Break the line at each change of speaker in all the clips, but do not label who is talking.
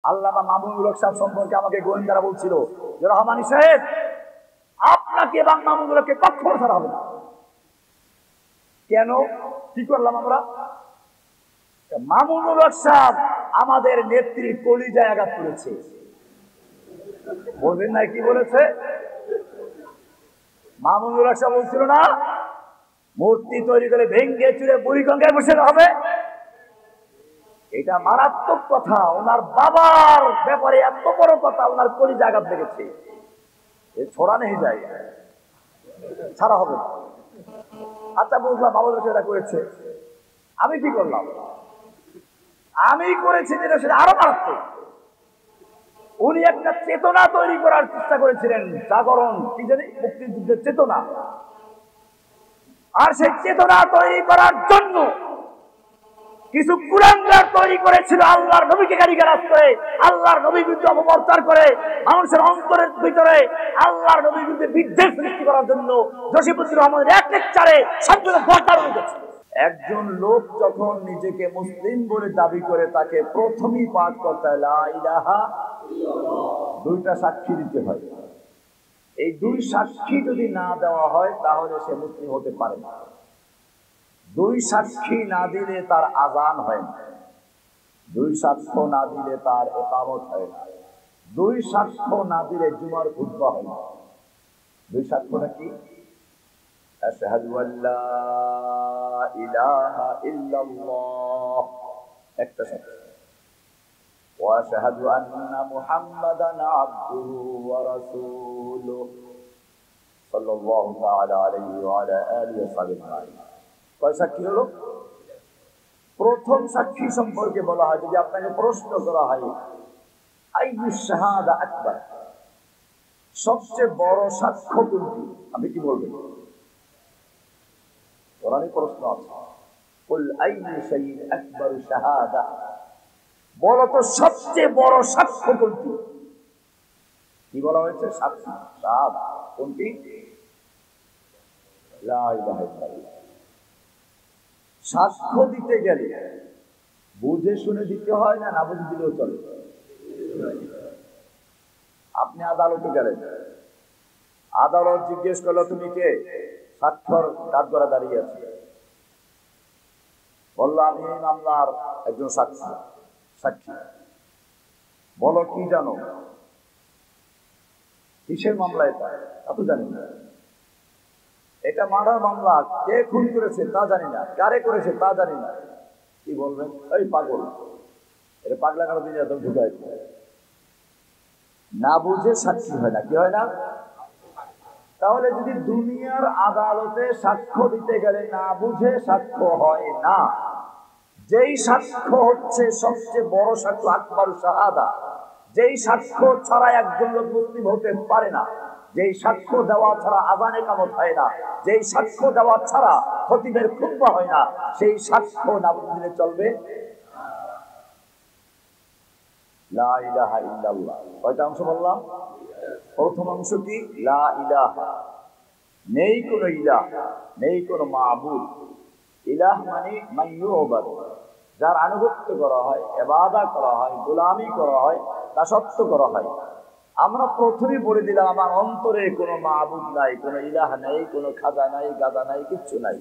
আল্লামা মামুনুল হক সাহেব সম্পর্কে আমাকে গোয়েন্দারা বলছিল যে রহমানী সাহেব আপনাকে এবং মামুনুল হককে কখনো ছাড়া হবে না। কেন? কি করলাম আমরা? মামুনুল হক সাহেব আমাদের নেত্রী কলিজায় আঘাত করেছে। বলবেন না কি বলেছে? মামুনুল হক সাহেব বলছিল না মূর্তি তৈরি করে ভেঙ্গে চুরে বুড়ি গঙ্গায় বসে হবে। এটা মারাত্মক কথা। ওনার বাবার ব্যাপারে এত বড় কথা, ওনার কলিজা আঘাত লেগেছে। ছোড়া নেই যায়, ছাড়া হবে না। আচ্ছা বুঝলাম মামুনুল সেটা করেছে, আমি কি করলাম? আমি করেছি যেটা সেটা আরো মারাত্মক। উনি একটা চেতনা তৈরি করার চেষ্টা করেছিলেন, জাগরণ কি জানি মুক্তিযুদ্ধের চেতনা। আর সেই চেতনা তৈরি করার জন্য কিছু কুলাঙ্গার তৈরি করেছিল, আল্লাহর নবীকে গালিগালাজ করে, আল্লাহর নবীর বিরুদ্ধে অপপ্রচার করে, মানুষের অন্তরের ভিতরে আল্লাহর নবীর বিরুদ্ধে বিদ্বেষ সৃষ্টি করার জন্য জসিমুদ্দিন রহমানের এক লেকচারে সবগুলো বর্তার হয়ে গেছে। একজন লোক যখন নিজেকে মুসলিম বলে দাবি করে তাকে প্রথমেই পাঠ করতে হয় লা ইলাহা ইল্লাল্লাহ। দুইটা সাক্ষী দিতে হয়। এই দুই সাক্ষী যদি না দেওয়া হয় তাহলে সে মুসলিম হতে পারে না। দুই সাক্ষী না দিলে তার আযান হয় না, দুই সাক্ষ্য না দিলে তার ইকামত হয় না, দুই সাক্ষ্য না দিলে জুমার খুতবা হয় না। দুই সাক্ষ্যটা কি? আশহাদু আল্লা ইলাহা ইল্লাল্লাহ একটা সাক্ষ্য, ওয়া আশহাদু আন্না মুহাম্মাদান আবদুহু ওয়া রাসূলুহু সাল্লাল্লাহু তাআলা আলাইহি ওয়া আলা আলিহি ওয়া সাল্লাম। কয় সাক্ষী হলো? প্রথম সাক্ষী সম্পর্কে বলা হয়, যদি আপনাকে প্রশ্ন করা হয় আইয়ুশ শাহাদা আকবার, সবচেয়ে বড় সাক্ষ্য কোনটি, আপনি কি বলবেন? কোরআনে প্রশ্ন আছে, কুল আইয়ু শাইইন আকবারু শাহাদা, বলো তো সবচেয়ে বড় সাক্ষ্য কোনটি? কি বলা হয়েছে? সাক্ষ্য শাহাদা কোনটি? লা ইলাহা ইল্লাল্লাহ। সাক্ষ্য দিতে গেলে বুঝে শুনে দিতে হয় না, না বুঝে দিলেও চলে? আপনি আদালতে গেলেন, আদালত জিজ্ঞেস করলো তুমি কে? সাক্ষর কাঠগড়া দাঁড়িয়ে আছে, বললো আমি এই মামলার একজন সাক্ষী। বলো কি জানো? কিসের মামলা এটা? তা তো জানি না। এটা মার্ডার মামলা, কে খুন করেছে তা জানি না, কারে করেছে তা জানি না। কি বলবেন? এই পাগল, এটা পাগলা কারো দিনে এত ঢুকায়। না বুঝে সাক্ষী হয় না। কি হয় না? তাহলে যদি দুনিয়ার আদালতে সাক্ষ্য দিতে গেলে না বুঝে সাক্ষ্য হয় না, যেই সাক্ষ্য হচ্ছে সবচেয়ে বড় সাক্ষ্য আকবারু শাহাদা, যেই সাক্ষ্য ছাড়া একজন লোক মুসলিম হতে পারে না, যেই সাক্ষ্য দেওয়া ছাড়া আযান ইকামত হয় না, যেই সাক্ষ্য দেওয়া ছাড়া খতিবের খুতবা হয় না, সেই সাক্ষ্য না বুঝলে চলবে। লা ইলাহা ইল্লাল্লাহ কয়টা অংশ বললাম? প্রথম অংশ কি? লা ইলাহা, নেই কোনো ইলাহ, নেই কোনো মাবুদ। ইলাহ মানে মাইয়ুবাদ, যার আনুগত্য করা হয়, ইবাদত করা হয়, গোলামি করা হয়, দাসত্ব করা হয়। আমরা প্রথমেই বলে দিলাম আমার অন্তরে কোনো মাবুদ নাই, কোনো ইলাহ নাই, কোনো খাজা নাই, গাদা নাই, কিচ্ছু নাই।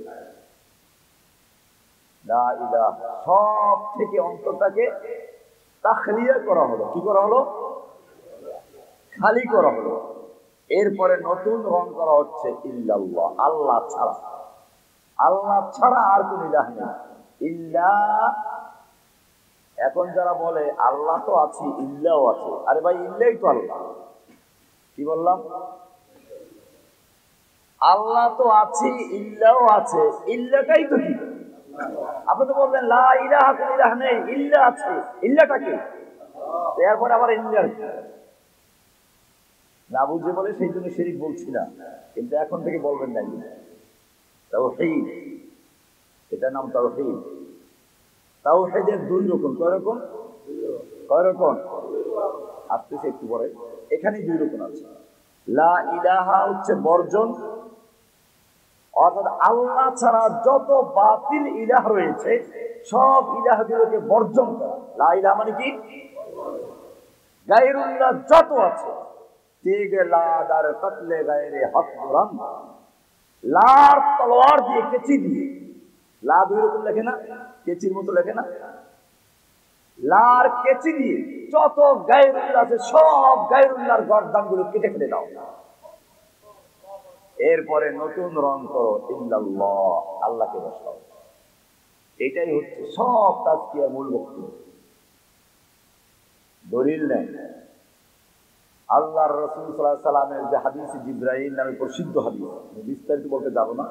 লা ইলাহা, সব থেকে অন্তরটাকে তাখলিয়া করা হলো। কি করা হলো? খালি করা হলো। এরপরে নতুন রং করা হচ্ছে ইল্লাল্লাহ, আল্লাহ ছাড়া। আল্লাহ ছাড়া আর কোন ইলাহ নেই। ইল্লাহ, এখন যারা বলে আল্লাহ তো আছে ইল্লাও আছে, আরে ভাই ইল্লাই তো আল্লাহ। কি বললাম? আল্লাহ তো আছে ইল্লাও আছে, ইল্লাটাই তো কি? আপনি তো বলবেন লা ইলাহা, কোন ইলাহ নেই, ইল্লা আছে, ইল্লাটা কি? এরপরে আবার ইল্লা না বুঝে বলে সেই জন্য শিরিক বলছি না, কিন্তু এখন থেকে বলবেন না। তাওহীদ, এটার নাম তাওহীদ। তাওহীদের দুই রকম। কয় রকম? কয় রকম? আসতেছে একটু পরে। এখানে দুই রকম আছে। লা ইলাহা হচ্ছে বর্জন, অর্থাৎ আল্লাহ ছাড়া যত বাতিল ইলাহ রয়েছে সব ইলাহগুলোকে বর্জন করা। লা ইলাহা মানে কি? গায়রুল্লাহ যত আছে, তেগে লাদার কতলে গায়রে হক দুরাম, লার তলোয়ার দিয়ে, কেচি দিয়ে, লা দুই রকম লেখে না, কেচির মতো লেখে না, লার কেচি দিয়ে যত গায়রুল্লাহ আছে সব গায়রুল্লাহর গর্দানগুলো কেটে ফেলে দাও। এরপরে নতুন রং করো, ইল্লাল্লাহ, আল্লাহকে বসাও। এটাই হচ্ছে সব তাজকিয়ার মূল বক্তব্য। দলিল নেই। আল্লাহর রাসূল সাল্লাল্লাহু আলাইহি সাল্লামের যে হাদিস জিবরাইল নামে প্রসিদ্ধ হাদিস, বিস্তারিত বলতে যাব না,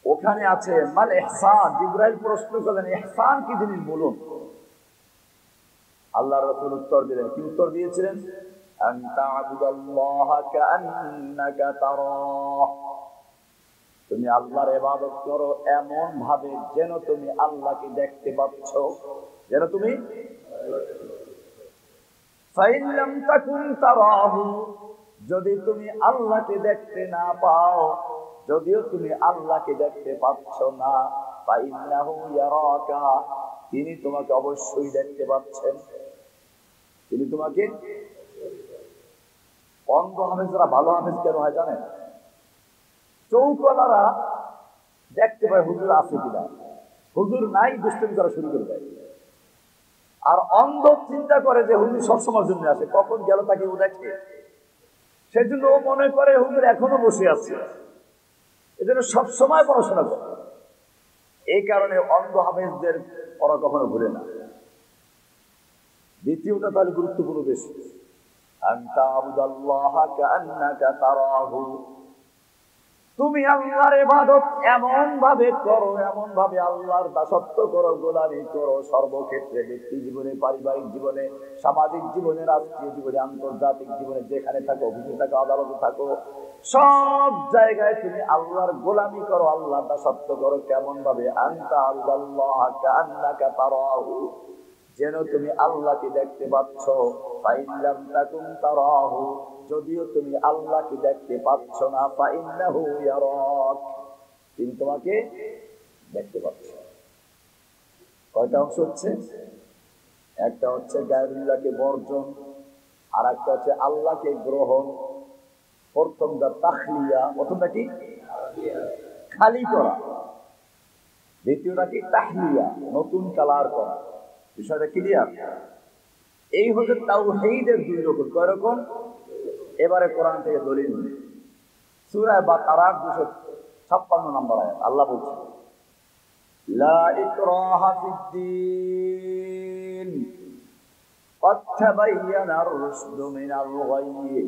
ওখানে আছে মাল ইহসান। জিবরাইল প্রশ্ন করলেন, ইহসান কি জিনিস বলুন। আল্লাহর রাসূল উত্তর দিলেন, কি উত্তর দিয়েছিলেন? আন তা'বুদাল্লাহা কাআন্নাকা তারাহ, তুমি আল্লাহর ইবাদত করো এমন ভাবে যেন তুমি আল্লাহকে দেখতে পাচ্ছ, যেন তুমি ফাইন লাম তাকুন তারাহু, যদি তুমি আল্লাহকে দেখতে না পাও, যদিও তুমি আল্লাহকে দেখতে পাচ্ছ না, ফাইন্নাহু ইয়ারাকা, তিনি তোমাকে অবশ্যই দেখতে পাচ্ছেন, তিনি তোমাকে। অন্ধ হাফেজরা ভালো হাফেজ কেন হয় জানেন? চৌকলারা দেখতে পায় হুজুর আছে কিনা, হুজুর নাই দুষ্টুমি করা শুরু করে দেয়। আর অন্ধ চিন্তা করে যে হুজুর সবসময়ের জন্য আসে, কখন গেল তাকে ও দেখে, সেজন্য ও মনে করে হুজুর এখনো বসে আছে, এজন্য সবসময় পড়াশোনা করে। এই কারণে অন্ধ হাফেজদের ওরা কখনো ভুলে না। দ্বিতীয়টা তাহলে গুরুত্বপূর্ণ বেশি, আন তা'বুদাল্লাহা কাআন্নাকা তারাহু, তুমি আল্লাহর ইবাদত এমন ভাবে করো, এমন ভাবে আল্লাহর দাসত্ব করো, গোলামি করো, সর্বক্ষেত্রে, ব্যক্তি জীবনে, পারিবারিক জীবনে, সামাজিক জীবনে, রাষ্ট্রীয় জীবনে, আন্তর্জাতিক জীবনে, যেখানে থাকো, অফিসে থাকো, আদালতে থাকো, সব জায়গায় তুমি আল্লাহর গোলামি করো, আল্লাহর দাসত্ব করো। কেমন ভাবে? আন তা'বুদাল্লাহা কাআন্নাকা তারাহু, যেন তুমি আল্লাহকে দেখতে পাচ্ছ। ফাইন লাম তাকুন তারাহু, যদিও তুমি আল্লাহকে দেখতে পাচ্ছ না, ফাইন্নাহু ইয়ারাক, তিনি তোমাকে দেখতে পাচ্ছেন। কয়টা অংশ হচ্ছে? একটা হচ্ছে গায়রুল্লাহকে বর্জন, আর একটা হচ্ছে আল্লাহকে গ্রহণ। প্রথমটা তাখলিয়া, প্রথমটা কি? খালি করা। দ্বিতীয়টা কি? তাহলিয়া, নতুন কালার করা। বিষয়টা ক্লিয়ার? এই হচ্ছে তাওহীদের দুই রকম। কয় রকম? এবারে কোরআন থেকে দলিল। সূরা বাকারার 256 নম্বর আয়াত, আল্লাহ বলছেন, লা ইকরাহা ফিদ্দীন ক্বাদ তাবায়্যানার রুশদু মিনাল গায়য়্যি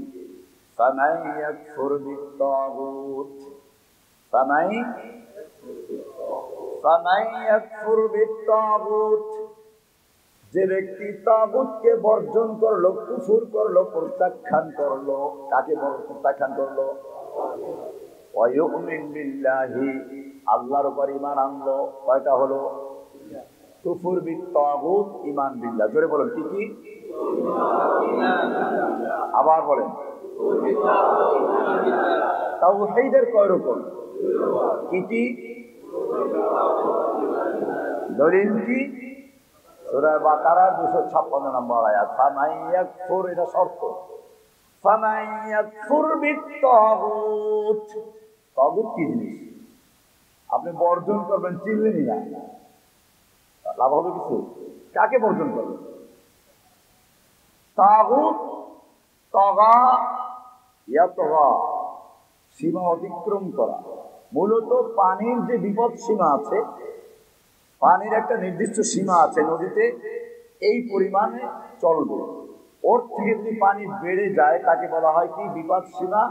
ফামান ইয়াকফুর বিত-তাগুত ফামান ইয়াকফুর বিত-তাগুত, যে ব্যক্তি তাগুতকে বর্জন করলো, কুফর করলো, প্রত্যাখ্যান করলো, কাকে প্রত্যাখ্যান করলো? ওয়া ইউমিন বিল্লাহি, আল্লাহর উপর ঈমান আনলো। কয়টা হলো? কুফর বিত-তাগুত, ঈমান বিল্লাহ। জোরে বলেন, কি কি? আবার বলেন। তাওহীদের কয় রকম? কি কি? দলিল কি? সূরা বাকারা 256 নম্বর আয়াত, ফামান ইয়াকফুর, এটা শর্ত, ফামান ইয়াকফুর বিত-তাগুত। তাগুত কি জিনিস? আপনি বর্জন করবেন, চিনলেনই না, লাভ হবে কিছু? কাকে বর্জন করবেন? তাগুত, তগা, ইয়াতগা, সীমা অতিক্রম করা। মূলত পানির যে বিপদ সীমা আছে, পানির একটা নির্দিষ্ট সীমা আছে, নদীতে এই পরিমাণে চলবে, ওর থেকে যদি পানি বেড়ে যায় তাকে বলা হয় কি? বিপদ সীমা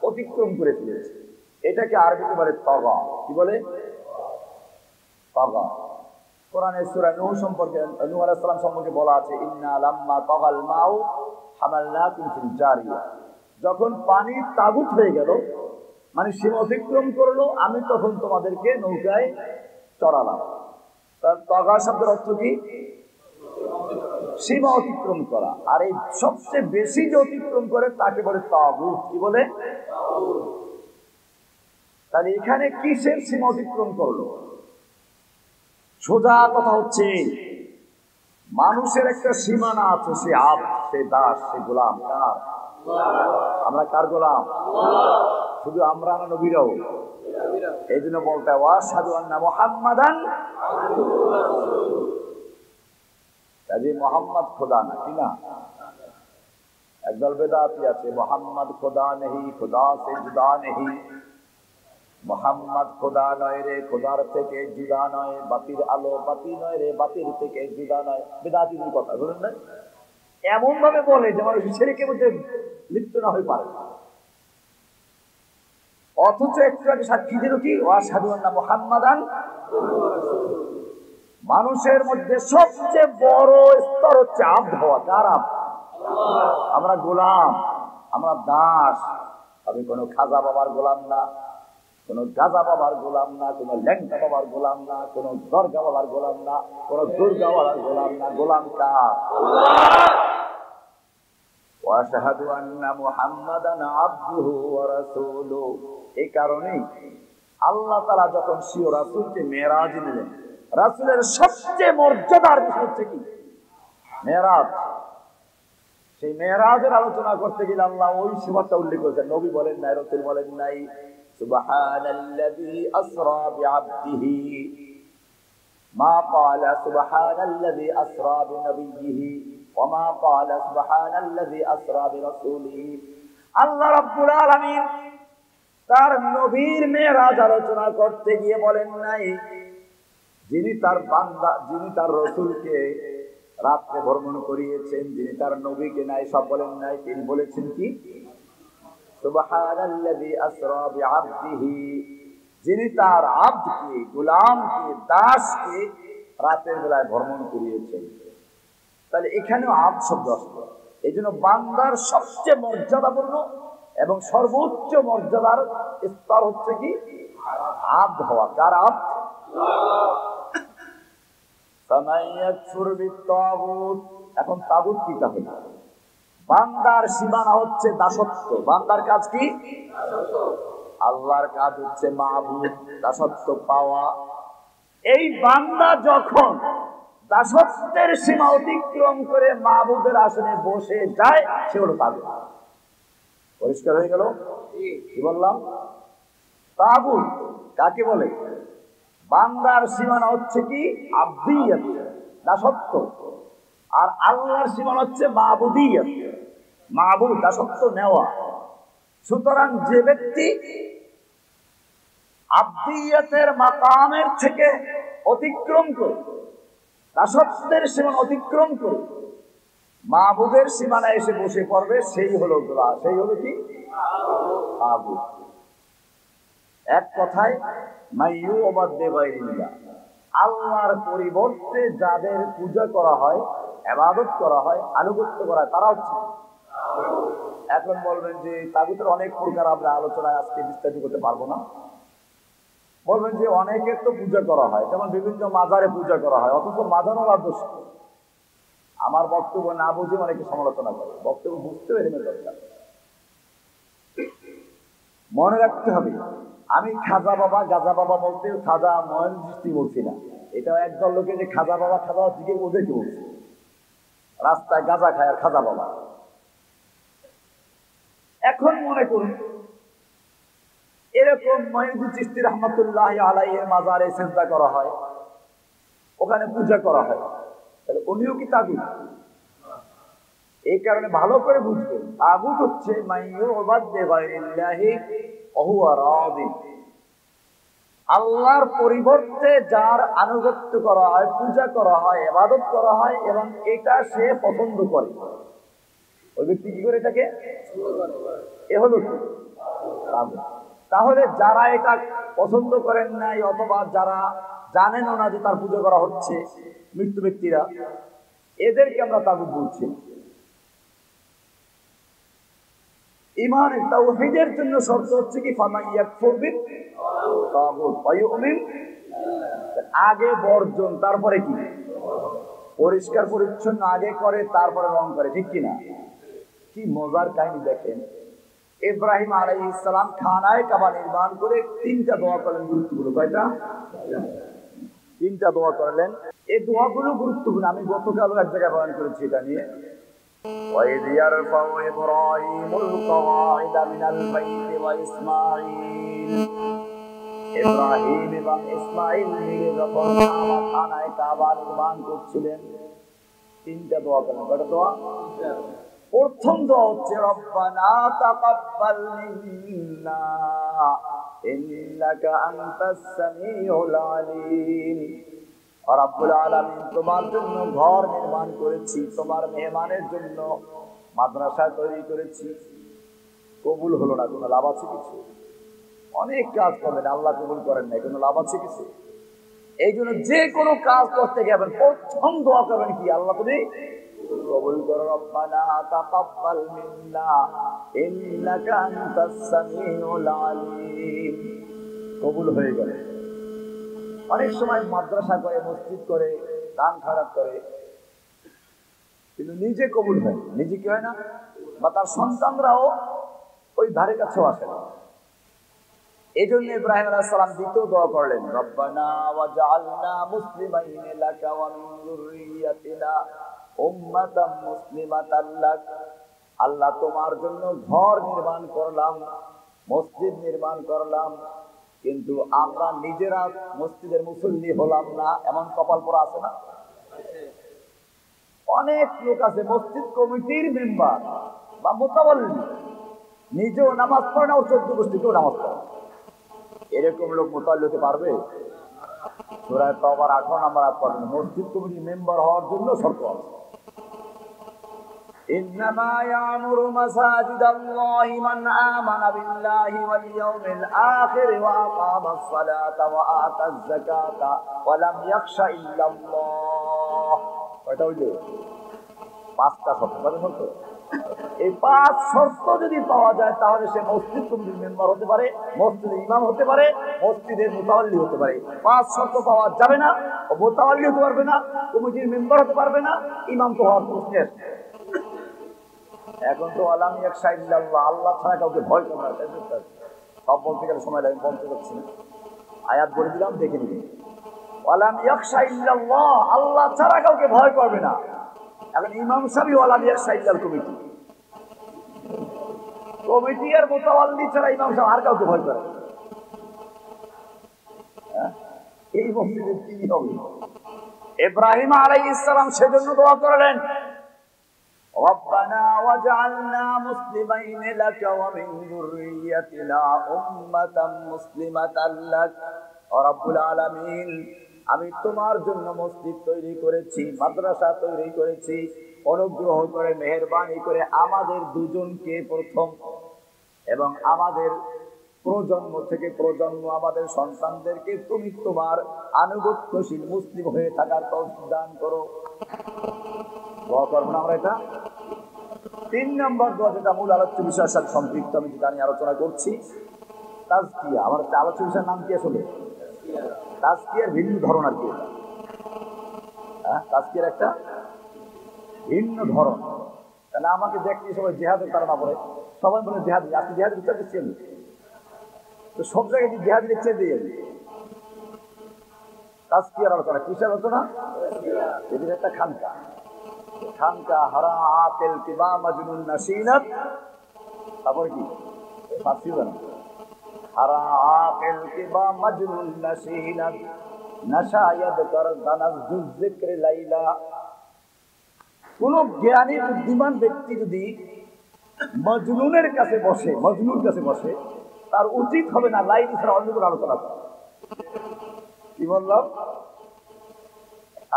অতিক্রম করে ফেলেছে। এটাকে আরবিতে বলে তগা। কি বলে? তগা। কোরআনের সূরা নূহ সম্পর্কে, নূহ আলাইহিস সালাম সম্পর্কে বলা আছে, ইন্না লাম্মা তাগাল মাউ হামালনাকুম ফিল জারিয়া, যখন পানি তাগুত হয়ে গেল, মানে সীমা অতিক্রম করলো, আমি তখন তোমাদেরকে নৌকায় চড়ালাম। তার তগা শব্দের অর্থ কি? সীমা অতিক্রম করা। আর এই সবচেয়ে বেশি যে অতিক্রম করে তাকে বলে তাগুত। কি বলে? তাহলে এখানে কিসের সীমা অতিক্রম করলো? সোজা কথা হচ্ছে, মানুষের একটা সীমানা আছে, সে আব্দ, সে দাস, সে গোলাম। কার? আমরা কার গোলাম? শুধু আমরা না, নবীরাও? এই জন্য বলতে হয় ওয়াশহাদু আন্না মুহাম্মাদান, কাজী মোহাম্মদ খোদা না, কি না? একদল বেদাতি আছে, মোহাম্মদ খোদা নেহি, খোদা সে জুদা নেহি। মোহাম্মদ খোদা নয় রে, খোদার থেকে জুদা নয়। বাতির আলো বাতি নয় রে, বাতির থেকে জুদা নয়। বেদাতির কথা বলেন না, এমন ভাবে বলে যে মানুষ শিরকের মধ্যে লিপ্ত না হয়ে পারে। অথচ একটু আগে সাক্ষী দিল কি ওয়াশহাদু আন্না মুহাম্মাদান। মানুষের মধ্যে সবচেয়ে বড় স্তর হচ্ছে আব্দ হওয়া। কার আব্দ? আমরা গোলাম, আমরা দাস। আমি কোনো খাজা বাবার গোলাম না, কোনো গাজা বাবার গোলাম না, কোনো ল্যাংটা বাবার গোলাম না, কোনো দরগা বাবার গোলাম না, কোনো দুর্গা বাবার গোলাম না। গোলাম কার? ওয়াশহাদু আন্না মুহাম্মাদান আবদুহু ওয়া রাসূলুহু। এই কারণেই আল্লাহ তাআলা যখন স্বীয় রাসূলকে মেরাজ নিলেন, রাসূলের সবচেয়ে মর্যাদার বিষয় হচ্ছে কি? মেরাজ। সেই মেরাজের আলোচনা করতে গেলে আল্লাহ ওই সিফাতটা উল্লেখ করেছেন। নবী বলেন নাই, রাসূল বলেন নাই সুবহানাল্লাযী আসরা বিআবদিহি, মা ক্বালা সুবহানাল্লাযী আসরা বিনবিয়্যিহি ওয়া মা ক্বালা সুবহানাল্লাযী আসরা বিরাসূলিহি। আল্লাহ রাব্বুল আলামিন তার নবীর মেরাজ আলোচনা করতে গিয়ে বলেন নাই যিনি তার বান্দা, যিনি তার রাসূলকে রাতে ভ্রমণ করিয়েছেন, যিনি তার নবীকে নাই, সব বলেন নাই। তিনি বলেছেন কি? সুবহানাল্লাযী আসরা বিআবদিহি, যিনি তার আব্দকে, গোলামকে, দাসকে রাতের বেলায় ভ্রমণ করিয়েছেন। তাহলে এখানেও আব্দ শব্দ আসলো। এই জন্য বান্দার সবচেয়ে মর্যাদাপূর্ণ এবং সর্বোচ্চ মর্যাদার স্তর হচ্ছে কি? আব্দ হওয়া। কার আব্দ? এখন তাগুত কি? তাহলে বান্দার সীমানা হচ্ছে দাসত্ব। বান্দার কাজ কি? আল্লাহর কাজ হচ্ছে মাবুদ, দাসত্ব পাওয়া। এই বান্দা যখন দাসত্বের সীমা অতিক্রম করে মাবুদের আসনে বসে যায়, সে হলো তাগুত। পরিষ্কার হয়ে গেল? কি বললাম? তাগুত কাকে বলে? বান্দার সীমানা হচ্ছে কি? আব্দিয়ত, দাসত্ব। আর আল্লাহর সীমানা হচ্ছে মাবুদিয়ত, মাবুদ, দাসত্ব নেওয়া। সুতরাং যে ব্যক্তি আব্দিয়তের মাকামের থেকে অতিক্রম করে, দাসত্বের সীমানা অতিক্রম করে মাবুদের সীমানা এসে বসে পড়বে, সেই হলো গোলাম, সেই হলো কি? মাবুদ। এক কথায় আল্লাহর পরিবর্তে যাদের পূজা করা হয়, ইবাদত করা হয়, আনুগত্য করা হয়, তারা হচ্ছে। এখন বলবেন যে তাগুতের অনেক প্রকার, আমরা আলোচনায় আজকে বিস্তারিত করতে পারবো না। বলবেন যে অনেকের তো পূজা করা হয়, যেমন বিভিন্ন মাজারে পূজা করা হয়, অথচ মাজারও আদর্শ। আমার বক্তব্য না বুঝে অনেকে সমালোচনা করে, বক্তব্য বুঝতে পেরে দরকার। মনে রাখতে হবে, আমি খাজা বাবা, গাজা বাবা বলতে খাজা ময়ূর বলছি না। এটা একদল লোকে যে খাজা বাবা, খাজা দিকে ওদেরকে বলছে। রাস্তায় গাজা খায় আর খাজা বাবা। এখন মনে করুন এরকম মঈনুদ্দিন চিশতি রাহমাতুল্লাহ আলাইহির মাজারে সিজদা করা হয়, ওখানে পূজা করা হয়, তাহলে উনিও কি তাগুত? এই কারণে ভালো করে বুঝবেন, তাগুত হচ্ছে মাইয়ুবাদ বিগাইরিল্লাহি ওয়া হুয়া রাদি। আল্লাহর পরিবর্তে যার আনুগত্য করা হয়, পূজা করা হয়, ইবাদত করা হয় এবং এটা সে পছন্দ করে, ওই ব্যক্তি কি করে এটাকে? এ হলো কি? তাহলে যারা এটা পছন্দ করেন নাই অথবা যারা জানেনও না যে তার পূজা করা হচ্ছে, মৃত্যু ব্যক্তিরা, এদেরকে আমরা তাগুত বলছি। ঈমানের তাওহীদের জন্য শর্ত হচ্ছে কি? ফামান ইয়াকফুর বিত তাগুত ওয়া ইউমিন। আগে বর্জন, তারপরে কি? পরিষ্কার পরিচ্ছন্ন আগে করে, তারপরে রং করে, ঠিক কিনা? কি মজার কাহিনী দেখেন। ইব্রাহিম আলাইহিস সালাম খানায়ে কাবা নির্মাণ করে 3টা দোয়া করলেন গুরুত্বপূর্ণ। কয়টা? তিনটা দোয়া করলেন। এই দোয়াগুলো গুরুত্বপূর্ণ। আমি গতকালও এক জায়গায় বয়ান করেছি এটা নিয়ে। وَإِذْ يَرْفَعُ إِبْرَاهِيمُ الْقَوَاعِدَ مِنَ الْبَيْتِ وَإِسْمَاعِيلُ ইব্রাহিম এবং ইসমাঈল মিলে যখন খানায় কাবা নির্মাণ করছিলেন, তিনটা দোয়া করলেন। কয়টা দোয়া? প্রথম দোয়া হচ্ছে রব্বানা তাকাব্বাল মিন্না ইন্নাকা আনতাস সামিউল আলিম। রব্বুল আলামিন, তোমার জন্য ঘর নির্মাণ করেছি, তোমার মেহমানের জন্য মাদ্রাসা তৈরি করেছি, কবুল হলো না, কোনো লাভ আছে কিছু? অনেক কাজ করবেন, আল্লাহ কবুল করেন না, কোনো লাভ আছে কিছু? এই জন্য যে কোনো কাজ করতে গেবেন প্রথম দোয়া করবেন কি? আল্লাহ তুমি কবুল করো। রব্বানা তাকাব্বাল মিন্না ইন্নাকা আনতাস সামিউল আলিম। কবুল হয়ে গেল। অনেক সময় মাদ্রাসা করে, মসজিদ করে, দান খারাপ করে, কিন্তু নিজে কবুল হয়, নিজে কি হয় না, বা তার সন্তানরাও ওই ধারে কাছেও আসে না। এই জন্য ইব্রাহিম আলাইহিস সালাম দ্বিতীয় দোয়া করলেন, রব্বানা ওয়াজআলনা মুসলিমাইন লাকা ওয়া মিন যুররিয়াতিনা উম্মাতাম মুসলিমাতান লাক। আল্লাহ, তোমার জন্য ঘর নির্মাণ করলাম, মসজিদ নির্মাণ করলাম, কিন্তু আমরা নিজেরা মসজিদের মুসল্লি হলাম না, এমন কপাল পোড়া আছে না? অনেক লোক আছে মসজিদ কমিটির মেম্বার বা মুতাওয়াল্লি, নিজেও নামাজ পড়ে না, ওর 14 গোষ্ঠীকেও নামাজ পড়ে। এরকম লোক মুতাওয়াল্লি হতে পারবে? সূরা তাওবার 18 নম্বর আয়াত পড়েন, মসজিদ কমিটির মেম্বার হওয়ার জন্য শর্ত আছে। إنما يعمر مساجد الله من آمن بالله واليوم الآخر وأقام الصلاة وآتى الزكاة ولم يخش إلا الله। কয়টা হইল? 5টা শর্ত। কয়টা শর্ত? এই 5 শর্ত যদি পাওয়া যায় তাহলে সে মসজিদ কমিটির মেম্বার হতে পারে, মসজিদের ইমাম হতে পারে, মসজিদের মুতাওয়াল্লি হতে পারে। 5 শর্ত পাওয়া যাবে না, ও মুতাওয়াল্লি হতে পারবে না, কমিটির মেম্বার হতে পারবে না, ইমাম তো হওয়ার প্রশ্ন আসে। এখন তো আলাম ইয়াখশা ইল্লাল্লাহ, আল্লাহ ছাড়া কাউকে ভয় করে না। সব বলতে গেলে সময় লাগে, বলতে পারছি না। আয়াত বলে দিলাম, দেখে নিবেন। আলাম ইয়াখশা ইল্লাল্লাহ, আল্লাহ ছাড়া কাউকে ভয় করবে না। এখন ইমাম সাহেব আলাম ইয়াখশা ইল্লাল কমিটি, কমিটি আর মুতাওয়াল্লি ছাড়া ইমাম সাহেব আর কাউকে ভয় করে। এই মসজিদের কি হবে? ইব্রাহিম আলাইহিস সালাম সেজন্য দোয়া করলেন, ربنا واجعلنا مسلمين لك ومن ذريتنا أمة مسلمة لك। রব্বুল আলামিন, আমি তোমার জন্য মসজিদ তৈরি করেছি, মাদ্রাসা তৈরি করেছি, অনুগ্রহ করে মেহেরবানি করে আমাদের দুজনকে প্রথম এবং আমাদের প্রজন্ম থেকে প্রজন্ম আমাদের সন্তানদেরকে তুমি তোমার আনুগত্যশীল মুসলিম হয়ে থাকার তৌফিক দান করো। দোয়া করবো না আমরা এটা? 3 নম্বর দোয়া, যেটা মূল আলোচ্য বিষয়ের সাথে সম্পৃক্ত, আমি যেটা নিয়ে আলোচনা করছি, তাজকিয়া। আমার আলোচ্য বিষয়ের নাম কি আসলে? তাজকিয়ার ভিন্ন ধরন আর কি। তাজকিয়ার একটা ভিন্ন ধরন। তাহলে আমাকে দেখতে সবাই জিহাদের তারা না বলে, সবাই বলে জিহাদ, আপনি জিহাদ বিচার দিচ্ছেন, তো সব জায়গায় জিহাদ লিখছে দিয়ে তাজকিয়ার আলোচনা। কিসের আলোচনা? এদের একটা খানকা, খানকা হারা আকেল কিবা মাজনুন নাসিনাত। তারপর কি ফার্সি জানা? হারা আকেল কিবা মাজনুন নাসিনাত নাশায়াদ কর দানাজ যিকরে লাইলা। কোন জ্ঞানী বুদ্ধিমান ব্যক্তি যদি মজনুনের কাছে বসে, মজনুর কাছে বসে, তার উচিত হবে না লাইলি ছাড়া অন্য কোনো আলোচনা করা। কি বললাম?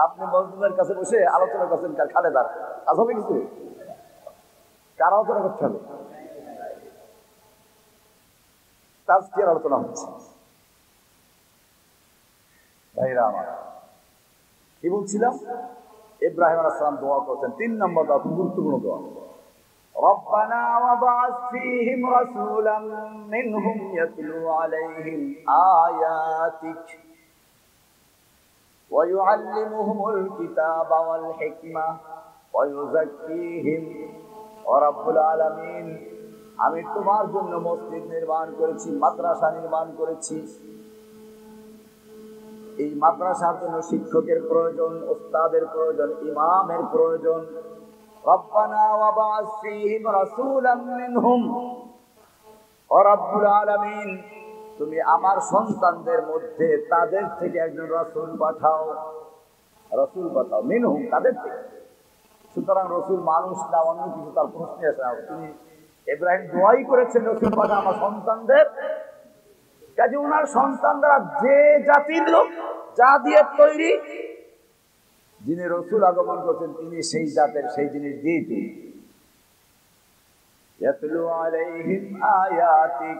আপনি মজনুনের কাছে বসে আলোচনা করছেন কার খালেদার, কাজ হবে কিছু? কার আলোচনা করতে হবে? তাজকিয়ার আলোচনা হচ্ছে। ভাইরা আমার, কি বলছিলাম? ইব্রাহিম আলাইহিস সালাম দোয়া করতেন, 3 নম্বর দোয়া, খুব গুরুত্বপূর্ণ দোয়া। রব্বানা ওয়াবআস ফীহিম রাসূলাম মিনহুম ইয়াতলু আলাইহিম আয়াতিক ওয়া ইউআল্লিমুহুমুল কিতাবা ওয়াল হিকমা ওয়া ইউযাক্কিহিম। ও রব্বুল আলামিন, আমি তোমার জন্য মসজিদ নির্মাণ করেছি, মাদ্রাসা নির্মাণ করেছি, এই মাদ্রাসার জন্য শিক্ষকের প্রয়োজন, উস্তাদের প্রয়োজন, ইমামের প্রয়োজন। রব্বানা ওয়াবআস ফীহিম রাসূলাম মিনহুম ও রব্বুল আলামিন, তুমি আমার সন্তানদের মধ্যে তাদের থেকে একজন রাসূল পাঠাও, রাসূল পাঠাও মিনহুম, তাদের থেকে। সুতরাং রাসূল মানুষ না অন্য কিছু, তার প্রশ্নে আসে না। তিনি ইব্রাহিম দোয়াই করেছেন রাসূল পাঠাও আমার সন্তানদের। কাজে ওনার সন্তানরা যে জাতির লোক, যা দিয়ে তৈরি, যিনি রাসূল আগমন করছেন তিনি সেই জাতের, সেই জিনিস দিয়ে তৈরি। ইয়াতলু আলাইহিম আয়াতিক,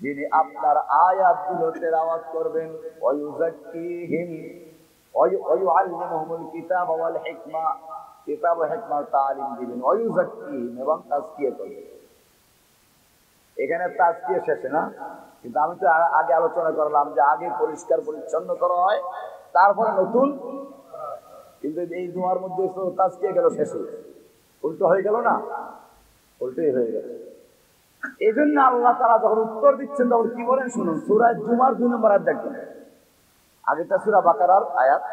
যিনি আপনার আয়াতগুলো তেলাওয়াত করবেন। ওয়া ইউযাক্কিহিম ওয়া ইউআল্লিমুহুমুল কিতাবা ওয়াল হিকমা, কিতাব ও হিকমার তালিম দিবেন। ওয়া ইউযাক্কিহিম, এবং তাজকিয়া করবেন। এখানে তাজকিয়া শেষে না, কিন্তু আমি তো আগে আলোচনা করলাম যে আগে পরিষ্কার পরিচ্ছন্ন করা হয়, তারপরে নতুন। কিন্তু এই দোয়ার মধ্যে তাজকিয়া গেল শেষে, উল্টো হয়ে গেল না, উল্টোই হয়ে গেল। এই জন্য আল্লাহ তাআলা যখন উত্তর দিচ্ছেন তখন কি বলেন শুনুন। সূরা জুমার 2 নম্বর আয়াত দেখবেন, আগেটা সূরা বাকারার আয়াত,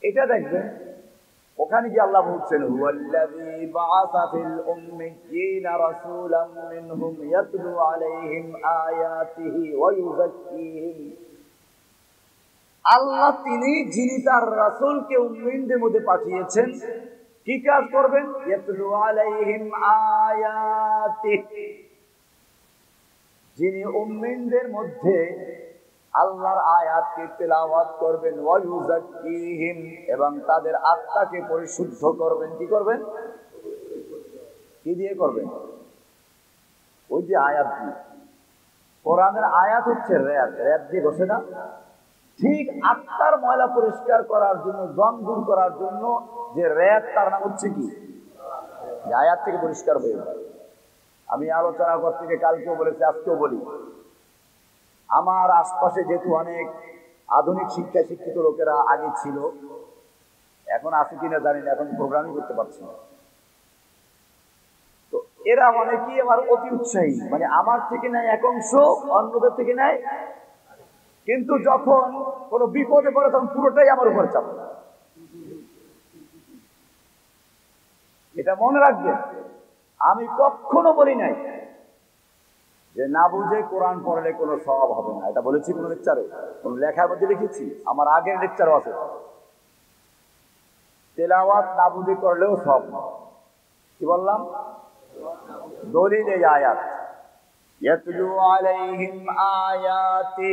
এটা দেখবেন। ওখানে কি আল্লাহ বলছেন হুয়াল্লাযী বাআসা ফিল উম্মিয়্যিনা রাসূলাম মিনহুম ইয়াতলু আলাইহিম আয়াতিহি ওয়া ইউযাক্কিহিম। আল্লাহ তিনি, যিনি তার রাসূলকে উম্মিয়দের মধ্যে পাঠিয়েছেন, কি কাজ করবেন? ইয়াতলু আলাইহিম আয়াতিহি, যিনি উম্মিয়দের মধ্যে আল্লাহর আয়াতকে তেলাওয়াত করবেন। ওয়া ইউযাক্কিহিম, এবং তাদের আত্মাকে পরিশুদ্ধ করবেন। কি করবেন? কি দিয়ে করবেন? ওই যে আয়াত দিয়ে। কোরআনের আয়াত হচ্ছে র‍্যাদ, র‍্যাদ দিয়ে বসে না? ঠিক আত্মার ময়লা পরিষ্কার করার জন্য, জং দূর করার জন্য যে র‍্যাদ, তার নাম হচ্ছে কি? আয়াত থেকে পরিষ্কার হয়ে যায়। আমি আলোচনা করতে গিয়ে কালকেও বলেছি, আজকেও বলি, আমার আশপাশে যেহেতু অনেক আধুনিক শিক্ষায় শিক্ষিত লোকেরা আগে ছিল, এখন আছে কিনা জানি না, এখন প্রোগ্রামই করতে পারছি না। তো এরা অনেকেই আমার অতি উৎসাহী, মানে আমার থেকে নেয় এক অংশ, অন্যদের থেকে নেয়, কিন্তু যখন কোনো বিপদে পড়ে তখন পুরোটাই আমার উপর চাপ। এটা মনে রাখবেন, আমি কখনো বলি নাই যে না বুঝে কোরআন পড়লে কোনো সওয়াব হবে না। এটা বলেছি কোনো লেকচারে, কোন লেখার মধ্যে লিখেছি, আমার আগের লেকচারও আছে। তেলাওয়াত না বুঝে করলেও সওয়াব। কি বললাম? দলিল এই আয়াত, ইয়াতলু আলাইহিম আয়াতি,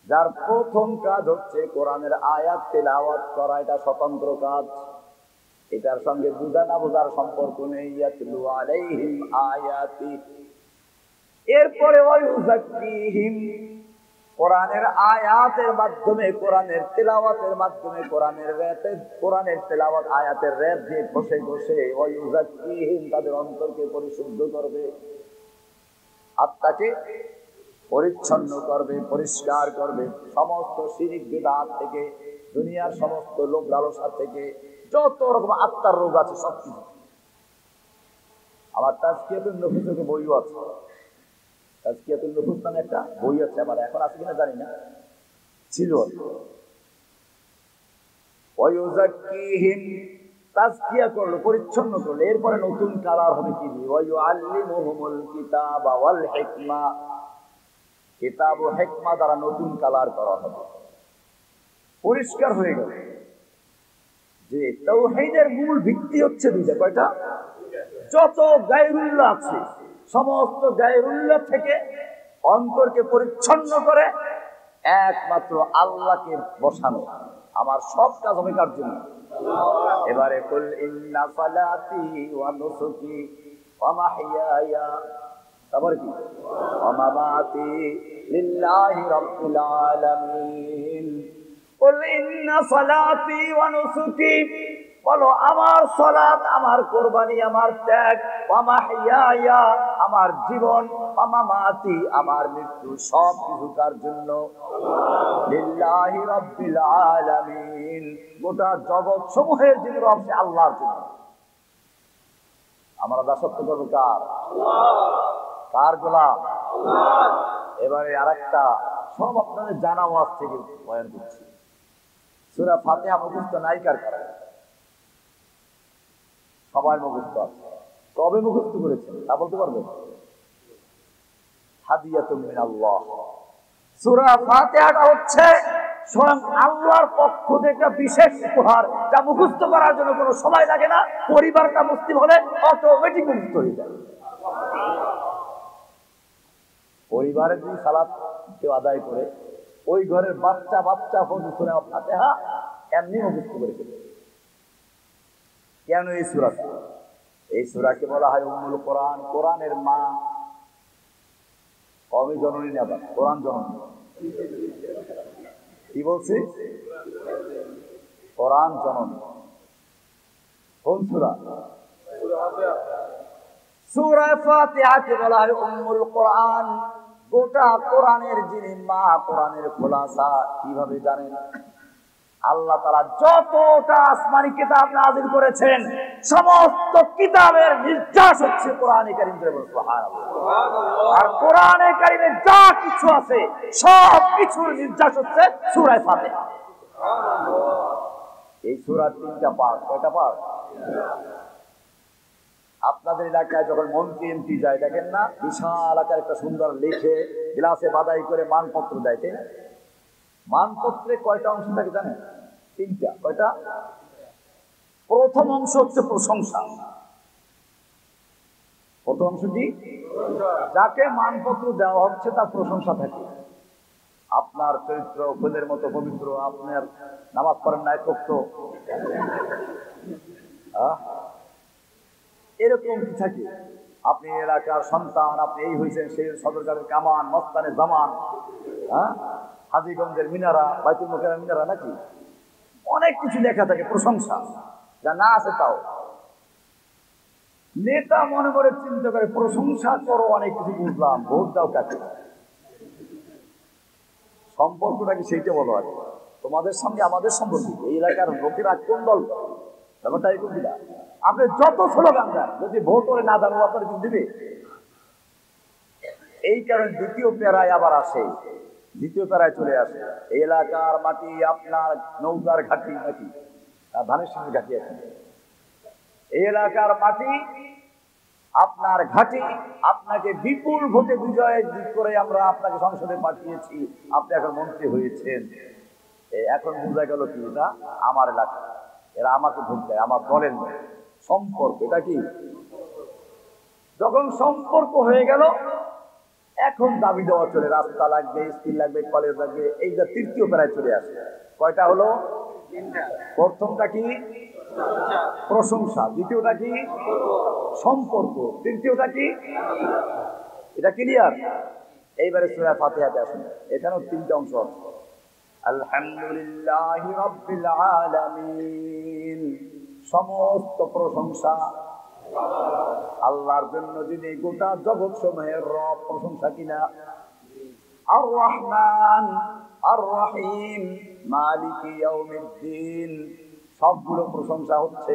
যার প্রথম কাজ হচ্ছে কোরআনের আয়াত তেলাওয়াত করা, এটা স্বতন্ত্র কাজ। এটার সঙ্গে বুঝা না বোঝার সম্পর্ক নেই। ইয়াতলু আলাইহিম আয়াতি, এরপরে ওয়ায়ুযাক্কিহিম, কোরআনের আয়াতের মাধ্যমে, কোরআনের তেলাওয়াতের মাধ্যমে, কোরআনের তেলাওয়াত আয়াতের র‍্যাদ দিয়ে ঘষে ঘষে ওয়ায়ুযাক্কিহিম, তাদের অন্তরকে পরিশুদ্ধ করবে, আত্মাকে পরিচ্ছন্ন করবে, পরিষ্কার করবে, সমস্ত শিরক বিদআত থেকে, দুনিয়ার সমস্ত লোভ লালসা থেকে, যত রকম আত্মার রোগ আছে সবকিছু। আমার তাজকিয়াতুন নফুসের বইও আছে, তাজকিয়াতুন নফুস নামে একটা বই আছে আমার, এখন আছে কিনা জানি না, ছিল। ওয়ায়ুযাক্কিহিম, তাজকিয়া করলো, পরিচ্ছন্ন করলো, এরপরে নতুন কালার হবে কি দিয়ে? ওয়ায়ুআল্লিমুহুমুল কিতাবা ওয়াল হিকমা, কিতাব ও হিকমা দ্বারা নতুন কালার করা হবে। পরিষ্কার হয়ে গেল যে তাওহীদের মূল ভিত্তি হচ্ছে দুইটা। কয়টা? যত গায়রুল্লাহ আছে, সমস্ত গায়রুল্লাহ থেকে অন্তরকে পরিচ্ছন্ন করে একমাত্র আল্লাহকে বসানো। আমার সব কাজ হবে কার জন্য? এবারে কুল ইন্না সালাতি ওয়া নুসুকি ওয়া মাহইয়ায়া, তারপর কি? ওয়া মামাতি লিল্লাহি রাব্বিল আলামিন। কুল ইন্না সালাতি ওয়া নুসুকি, বলো আমার সালাত, আমার কুরবানি, আমার ত্যাগ, ওয়া মাহইয়ায়া, আমার জীবন, ওয়া মামাতি, আমার মৃত্যু, সব কিছু কার জন্য? লিল্লাহি রাব্বিল আলামিন, গোটা জগৎ সমূহের যিনি রব সে আল্লাহর জন্য। আমরা দাসত্ব করবো কার? কার গোলাম? এবারে আরেকটা সব আপনাদের জানা ওয়াজ থেকে বয়ান করছি। সূরা ফাতিহা মুখস্থ নাই কার কারণে? সবাই মুখস্থ আছে। কবে মুখস্থ করেছেন তা বলতে পারবেন? হাদিয়াতুম মিনাল্লাহ। সূরা ফাতিহাটা হচ্ছে স্বয়ং আল্লাহর পক্ষ থেকে একটা বিশেষ উপহার, যা মুখস্থ করার জন্য কোনো সময় লাগে না। পরিবারটা মুসলিম হলে অটোমেটিক মুখস্থ হয়ে যায়। পরিবারে যদি সালাত কেউ আদায় করে, ওই ঘরের বাচ্চা বাচ্চা সূরা ফাতিহা এমনি মুখস্থ করে ফেলে। কেন এই সূরাটা? এই সূরাকে বলা হয় উম্মুল কোরআন, কোরআনের মা। কবে জননী না, কোরআন জননী। কি বলছি? কোরআন জননী। কোন সূরা? সূরা ফাতিহাকে বলা হয় উম্মুল কোরআন। গোটা কোরআনের যিনি মা, কোরআনের খোলাসা। কিভাবে জানেন? আল্লাহ তাআলা যতটা আসমানি কিতাব নাযিল করেছেন, সমস্ত কিতাবের নির্যাস হচ্ছে কোরআনে কারীম। সুবহানাল্লাহ। আর কোরআনে কারীমে যা কিছু আছে সব কিছুর নির্যাস হচ্ছে সূরা ফাতিহা। এই সূরার 3টা পার্ট। কয়টা পার্ট? আপনাদের এলাকায় যখন মন্ত্রী এমপি যায়, দেখেন না, বিশাল আকার একটা সুন্দর লিখে গ্লাসে বাদাই করে মানপত্র দেয়। তাই না? মানপত্রে কয়টা অংশ থাকে জানেন? 3টা। কয়টা? প্রথম অংশ হচ্ছে প্রশংসা। প্রথম অংশ কি? যাকে মানপত্র দেওয়া হচ্ছে তার প্রশংসা থাকে। আপনার চরিত্র ফুলের মতো পবিত্র, আপনার নামাজ পড়েন না এক ওয়াক্ত, এরকম কি থাকে? আপনি এলাকার সন্তান, আপনি এই হয়েছেন সেই সদরঘাটের কামান, মস্তানের জামান, হাজীগঞ্জের মিনারা, বাইতুল মুকাররমের মিনারা, নাকি অনেক কিছু লেখা থাকে প্রশংসা, যা না আছে তাও। নেতা মনে করে চিন্তা করে প্রশংসা করো, অনেক কিছু বুঝলাম, ভোট দাও কাকে? সম্পর্কটা কি সেইটা বলো আগে। তোমাদের সঙ্গে আমাদের সম্পর্ক, এই এলাকার লোকেরা কোন দল, ব্যাপারটা এরকম দিলা। আপনি যত স্লোগান দেন, যদি ভোট করে না দেন, আপনার কিন্তু দিবে। এই কারণে দ্বিতীয় প্যারায় আবার আসে, দ্বিতীয় প্যারায় চলে আসে। এই এলাকার মাটি আপনার নৌকার ঘাটি, নাকি ধানের সিংহের ঘাটি আছে। এই এলাকার মাটি আপনার ঘাটি, আপনাকে বিপুল ভোটে বিজয় করে আমরা আপনাকে সংসদে পাঠিয়েছি, আপনি এখন মন্ত্রী হয়েছেন। এখন বোঝা গেল কি, এটা আমার এলাকা, এরা আমাকে ভোট দেয়, আমার দলের নয়। সম্পর্ক, এটা কি? যখন সম্পর্ক হয়ে গেল, এখন দাবি দেওয়া চলে, রাস্তা লাগবে, স্কুল লাগবে, কলেজ লাগবে। এইটা তৃতীয় প্যারায় চলে আসে। কয়টা হলো? প্রথমটা কি? প্রশংসা। দ্বিতীয়টা কি? সম্পর্ক। তৃতীয়টা কি? এটা ক্লিয়ার? এইবারে সূরা ফাতিহাতে আসুন, এখানেও 3টা অংশ আছে। আলহামদুলিল্লাহি রাব্বিল আলামিন। সমস্ত প্রশংসা আল্লাহর জন্য, যিনি গোটা জগৎ সমূহের রব। প্রশংসা কিনা? আর রহমান আর রহিম মালিকি ইয়াউমিদ্দিন। সবগুলো প্রশংসা হচ্ছে।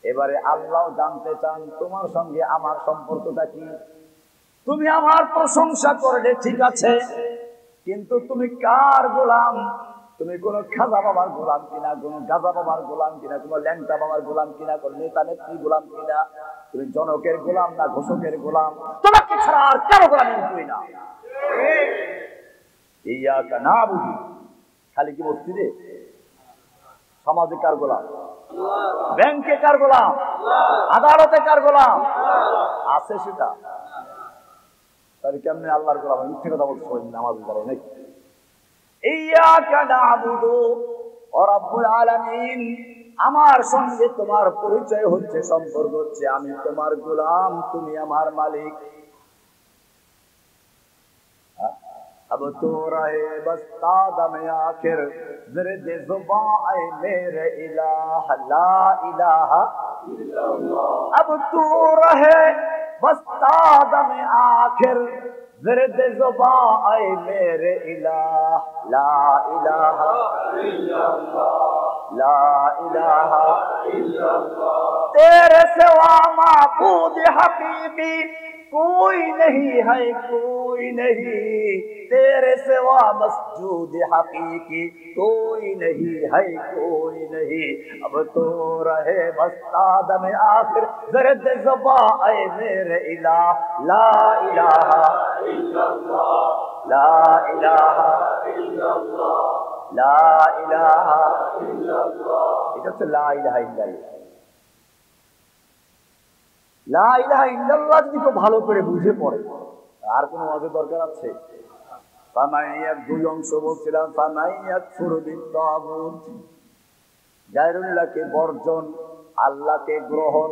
এবারে আল্লাহ জানতে চান তোমার সঙ্গে আমার সম্পর্কটা কি। তুমি আমার প্রশংসা করলে ঠিক আছে, কিন্তু তুমি কার গোলাম? তুমি কোন খাজা বাবার গোলাম কিনা, কোন গাজা বাবার গোলাম কিনা, কোন ল্যাংটা বাবার গোলাম কিনা, কোন নেতা নেত্রী গোলাম কিনা? তুমি জনকের গোলাম না ঘোষকের গোলাম? তোমাকে ছাড়া আর কারো গোলামি করি না। ইয়াকা নাবুদু। খালি কি মসজিদে? সমাজে কার গোলাম? ব্যাংকে কার গোলাম? আদালতে কার গোলাম? আছে সেটা? তাহলে কেমনে আল্লাহর গোলাম? মিথ্যে কথা বলতে নামাজ পড়ে নাকি? ইয়াকা নাবুদু ওয়া রাব্বুল আলামিন। আমার সঙ্গে তোমার পরিচয় হচ্ছে, সম্পর্ক হচ্ছে, আমি তোমার গোলাম, তুমি আমার মালিক। अब तो रहे बस तादम आखिर ज़िर्द ज़ुबां ऐ मेरे इलाह ला इलाहा इल्लल्लाह। अब तू रहे बस तादम आखिर ज़िर्द ज़ुबां ऐ मेरे इलाह ला इलाहा इल्लल्लाह ला इलाहा इल्लल्लाह। तेरे सिवा सिवा माबूद हकीकी कोई नहीं है, कोई नहीं तेरे सिवा मस्जूद हकीकी कोई नहीं है, कोई नहीं। अब तो रहे बस आदम आखिर जर्द ज़बा ऐ मेरे इलाह, ला इलाहा इल्लल्लाह, ला इलाहा इल्लल्लाह, ला इलाहा इल्लल्लाह। এটা হচ্ছে লা ইলাহা ইল্লাল্লাহ। লা ইলাহা ইল্লাল্লাহ যদি কেউ ভালো করে বুঝে পড়ে, আর কোনো ওয়াজের দরকার আছে? ফামাইয়াক দুই অংশ বলছিলাম, ফামাইয়াক ফুরবিত তাগুত, গায়রুল্লাহকে বর্জন, আল্লাহকে গ্রহণ,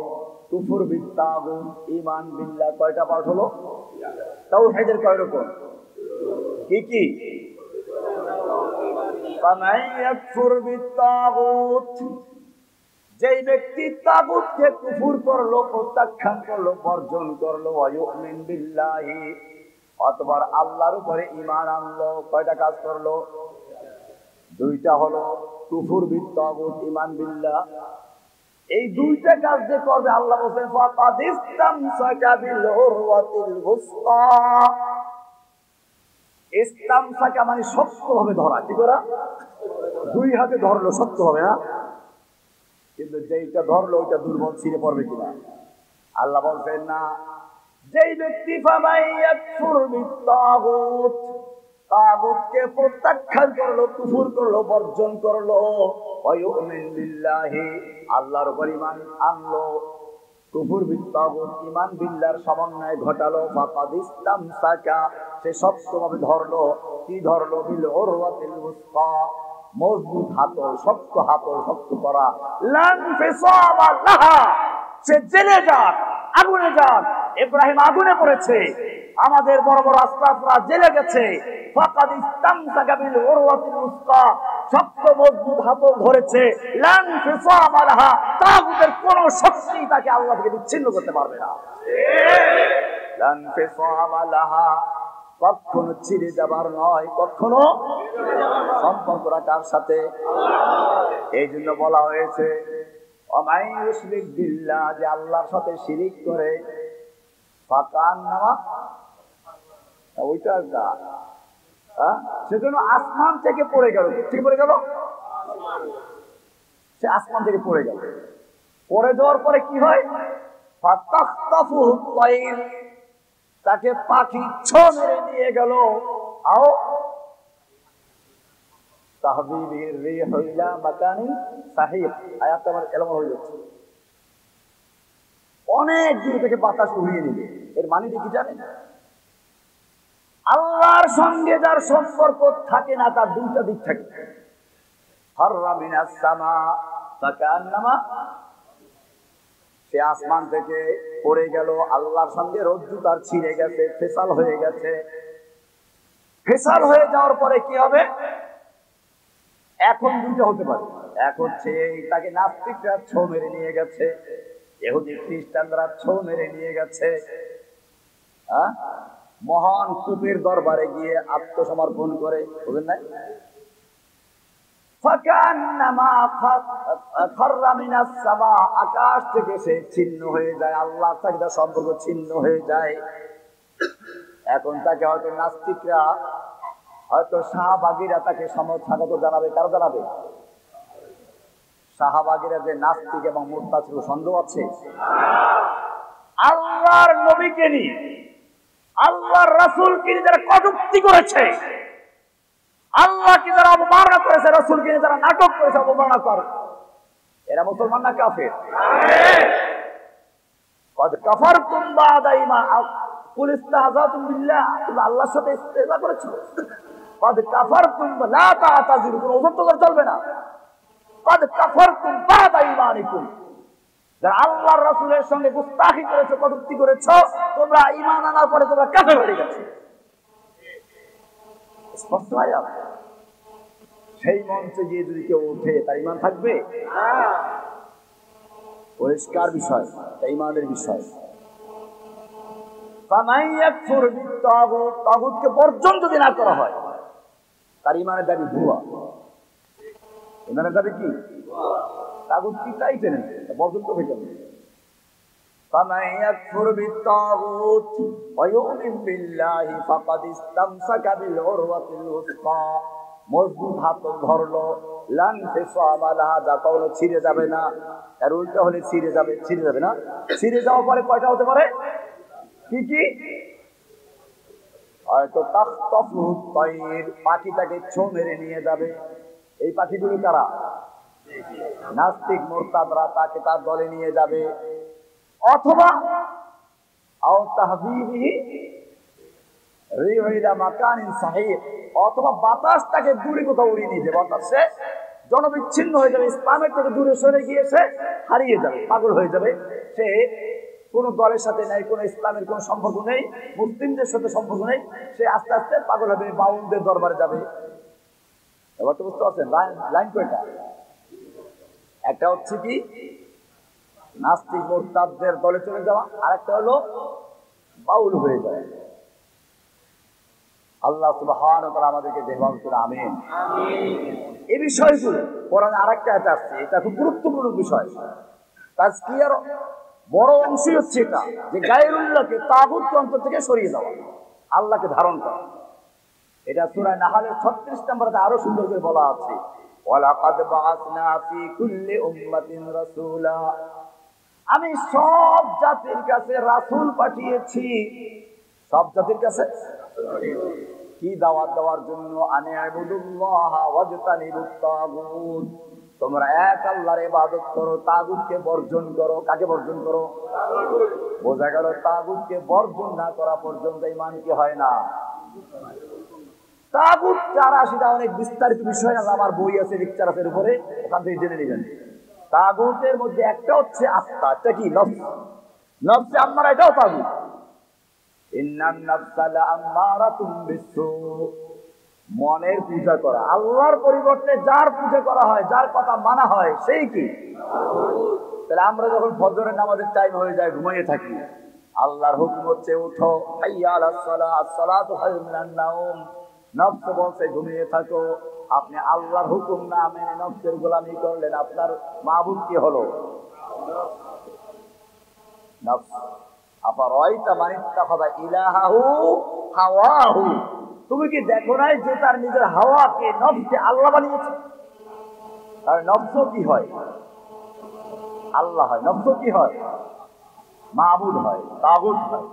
কুফর বিত তাগুত, ঈমান বিল্লাহ। কয়টা পাঠ হলো? তাওহীদের কয় রকম? কি কি? ফামাইয়াক ফুরবিত তাগুত, যেই ব্যক্তি তাগুতকে কুফর করলো, প্রত্যাখ্যান করলো, বর্জন করলো, ওয়ায়ুমিন বিল্লাহি, অথবা আল্লাহর উপরে ঈমান আনলো। কয়টা কাজ করলো? দুইটা হলো, কুফর বিত তাগুত, ঈমান বিল্লাহ। এই দুইটা কাজ যে করবে, আল্লাহ বলেন ফাকাদ ইসতামসাকা বিল উরওয়াতিল ওয়াসতা। ইসতামসাকা মানে শক্তভাবে ধরা। কি করা? দুই হাতে ধরলো, শক্ত হবে না? কিন্তু যেইটা ধরলো ওইটা দুর্বল, ছিঁড়ে পড়বে কিনা? আল্লাহ বলছেন না, যেই ব্যক্তি তাগুতকে প্রত্যাখ্যান করলো, কুফর করলো, বর্জন করলো, ওয়ায়ুমিন বিল্লাহি, আল্লাহর উপর ঈমান আনলো, কুফর বিত তাগুত, ঈমান বিল্লাহর সমন্বয় ঘটালো, ফাকাদ ইসতামসাকা, সে শক্তভাবে ধরলো। কি ধরলো? বিল উরওয়াতিল ওয়াসতা, মজবুত হাতল, শক্ত হাতল, শক্ত করা। লান ফিসামা লাহা, সে জেলে যাক, আগুনে যাক। ইব্রাহিম আগুনে পড়েছে, আমাদের বড় বড় আসলাফরা জেলে গেছে। ফাকাদ ইসতামসাকা বিল উরওয়াতিল ওয়াসতা, শক্ত মজবুত হাতল ধরেছে। লান ফিসামা লাহা, তাগুতের কোন শক্তি তাকে আল্লাহ থেকে বিচ্ছিন্ন করতে পারবে না। লান ফিসামা লাহা, কখনো ছিঁড়ে যাবার নয়, কখনো সম্পর্ক রাখার সাথে। এই জন্য বলা হয়েছে ওমাই ইউশরিক বিল্লাহ, যে আল্লাহর সাথে শিরিক করে, ফাকান্নামা, ওইটা সেজন্য আসমান থেকে পড়ে গেল। ঠিক পড়ে গেল? সে আসমান থেকে পড়ে গেল। পড়ে যাওয়ার পরে কি হয়? ফাতাখতাফুহু তায়র, তাকে পাখি ছো মেরে নিয়ে গেল। আও তাহবিবির রিহ ইলা মাকানিন সাহিব, আয়াত আমার এলোমেলো হয়ে যাচ্ছে। অনেক দূর থেকে বাতাস উড়িয়ে নিবে। এর মানেটা কি জানেন? আল্লাহর সঙ্গে যার সম্পর্ক থাকে না, তার দুইটা দিক থাকে। হাররা মিনাস সামা ফাকান্নামা, সে আসমান থেকে পড়ে গেল, আল্লাহর সঙ্গে রজ্জু তার ছিঁড়ে গেছে, ফেসাল হয়ে গেছে। ফেসাল হয়ে যাওয়ার পরে কি হবে? এখন দুটো হতে পারে। এক হচ্ছে তাকে নাস্তিকরা ছো মেরে নিয়ে গেছে, ইহুদি খ্রিস্টানরা ছো মেরে নিয়ে গেছে, মহান কুপের দরবারে গিয়ে আত্মসমর্পণ করে, বুঝলেন না? আকাশ থেকে সে ছিন্ন হয়ে যায়, আল্লাহর সাথে তার সম্পর্ক ছিন্ন হয়ে যায়। এখন তাকে হয়তো নাস্তিকরা, হয়তো শাহবাগীরা তাকে স্বাগত জানাবে। কারা জানাবে? শাহবাগীরা যে নাস্তিক এবং মুরতাদ ছিল, সন্দেহ আছে? আল্লাহর নবীকে নিয়ে, আল্লাহর রাসূলকে নিয়ে যারা কটূক্তি করেছে, আল্লাহকে যারা অবমাননা করেছে, রাসূলকে নিয়ে যারা নাটক করেছে, অবমাননা করে, এরা মুসলমান না কাফের? কদ কাফারতুম বা'দা ঈমানিকুম, কুল ইস্তাহজাতুম বিল্লাহ, তোমরা আল্লাহর সাথে ইস্তেহজা করেছো। কদ কাফারতুম, লা তা'তাযিরু, কোনো ওজর টোজর চলবে না। কদ কাফারতুম বা'দা ঈমানিকুম, যারা আল্লাহর রাসূলের সঙ্গে গুস্তাখি করেছো, কটূক্তি করেছো, তোমরা ঈমান আনার পরে তোমরা কাফের হয়ে গেছো। স্পষ্ট আয়াত। সেই মঞ্চে গিয়ে যদি কেউ ওঠে, তার ঈমান থাকবে? পরিষ্কার বিষয়, তাই ঈমানের বিষয়। ফামান ইয়াকফুর বিত-তাগুত, তাগুতকে বর্জন যদি না করা হয়, তার ঈমানের দাবি ভুয়া। ঈমানের দাবি কি? তাগুত কি চাইছেন, বর্জন করবে কেন? فمن يكفر بالطاغوت ويؤمن بالله فقد استمسك بالعروة الوثقى মজবুত হাত ধরলো লান ফিসামা লাহা, যা কখনো ছিঁড়ে যাবে না। এর উল্টা হলে ছিঁড়ে যাবে না। ছিঁড়ে যাওয়ার পরে কয়টা হতে পারে? কি কি? হয়তো তাখতাফুহু তায়র, পাখিটাকে ছো মেরে নিয়ে যাবে। এই পাখিগুলো কারা? নাস্তিক মুরতাদরা, তাকে তার দলে নিয়ে যাবে। অথবা আও তাহবিবিহি রিহা মাকানিন সাহিহ, অথবা বাতাস তাকে দূরে কোথাও উড়িয়ে নিয়ে যাবে। বাতাসে জনবিচ্ছিন্ন হয়ে যাবে, ইসলামের থেকে দূরে সরে গিয়ে সে হারিয়ে যাবে, পাগল হয়ে যাবে। সে কোন দলের সাথে নেই, কোন ইসলামের কোন সম্পর্ক নেই, মুসলিমদের সাথে সম্পর্ক নেই। সে আস্তে আস্তে পাগল হবে, বাউলদের দরবারে যাবে। এবার তো বুঝতে পারছেন লাইন কয়টা? একটা হচ্ছে কি নাস্তিক মুরতাদদের দলে চলে যাওয়া, আর একটা হলো বাউল হয়ে যায়। আল্লাহ সুবহানাহু ওয়া তাআলা আমাদেরকে হেফাজত করে, আমিন। এই বিষয়গুলো কোরআনে আরেকটা আয়াত আসছে, এটা খুব গুরুত্বপূর্ণ বিষয়। তাজকিয়ার বড় অংশই হচ্ছে এটা, যে গায়রুল্লাহকে, তাগুতকে অন্তর থেকে সরিয়ে দেওয়া, আল্লাহকে ধারণ করা। এটা সূরা নাহলের 36 নম্বরে আরো সুন্দর করে বলা আছে, ওয়ালাকাদ বাআসনা ফি কুল্লি উম্মাতিন রাসূলা, আমি সব জাতির কাছে রাসূল পাঠিয়েছি। সব জাতির কাছে কি দাওয়াত দেওয়ার জন্য? আনে ইবুদুল্লাহ ওয়াজতানিবুত তাগুত, তোমরা এক আল্লাহর ইবাদত করো, তাগুতকে বর্জন করো। কাকে বর্জন করো? বোঝা গেল তাগুতকে বর্জন না করা পর্যন্ত ঈমান কি হয় না। তাগুত কারা সেটা অনেক বিস্তারিত বিষয়, আমার বই আছে, লেকচার আছে এর উপরে, ওখান থেকে জেনে নেবেন। তাগুতের মধ্যে একটা হচ্ছে আত্মা, এটা কি নফস, নফসে আম্মারা, এটাও তাগুত। ইন্নান নাফসা লাআম্মারাতুম বিসসু, মনের পূজা করা, আল্লাহর পরিবর্তে যার পূজা করা হয়, যার কথা মানা হয়, সেই কি? তাহলে আমরা যখন ফজরের নামাজের টাইম হয়ে যায় ঘুমিয়ে থাকি, আল্লাহর হুকুম হচ্ছে উঠো, হাইয়া আলাস সালাহ, আস-সালাতু খায়রুম মিনান নাওম, নফস বলছে ঘুমিয়ে থাকো। আপনি আল্লাহর হুকুম না মেনে নফসের গোলামি করলেন, আপনার মাবুদ কি হলো? নফস। আফারাইতা মান ইত্তাখাযা ইলাহাহু হাওয়াহু, তুমি কি দেখো নাই যে তার নিজের হাওয়াকে, নফসকে আল্লাহ বানিয়েছে? তার নফস কি হয়? আল্লাহ হয়। নফস কি হয়? মাবুদ হয়, তাগুত হয়।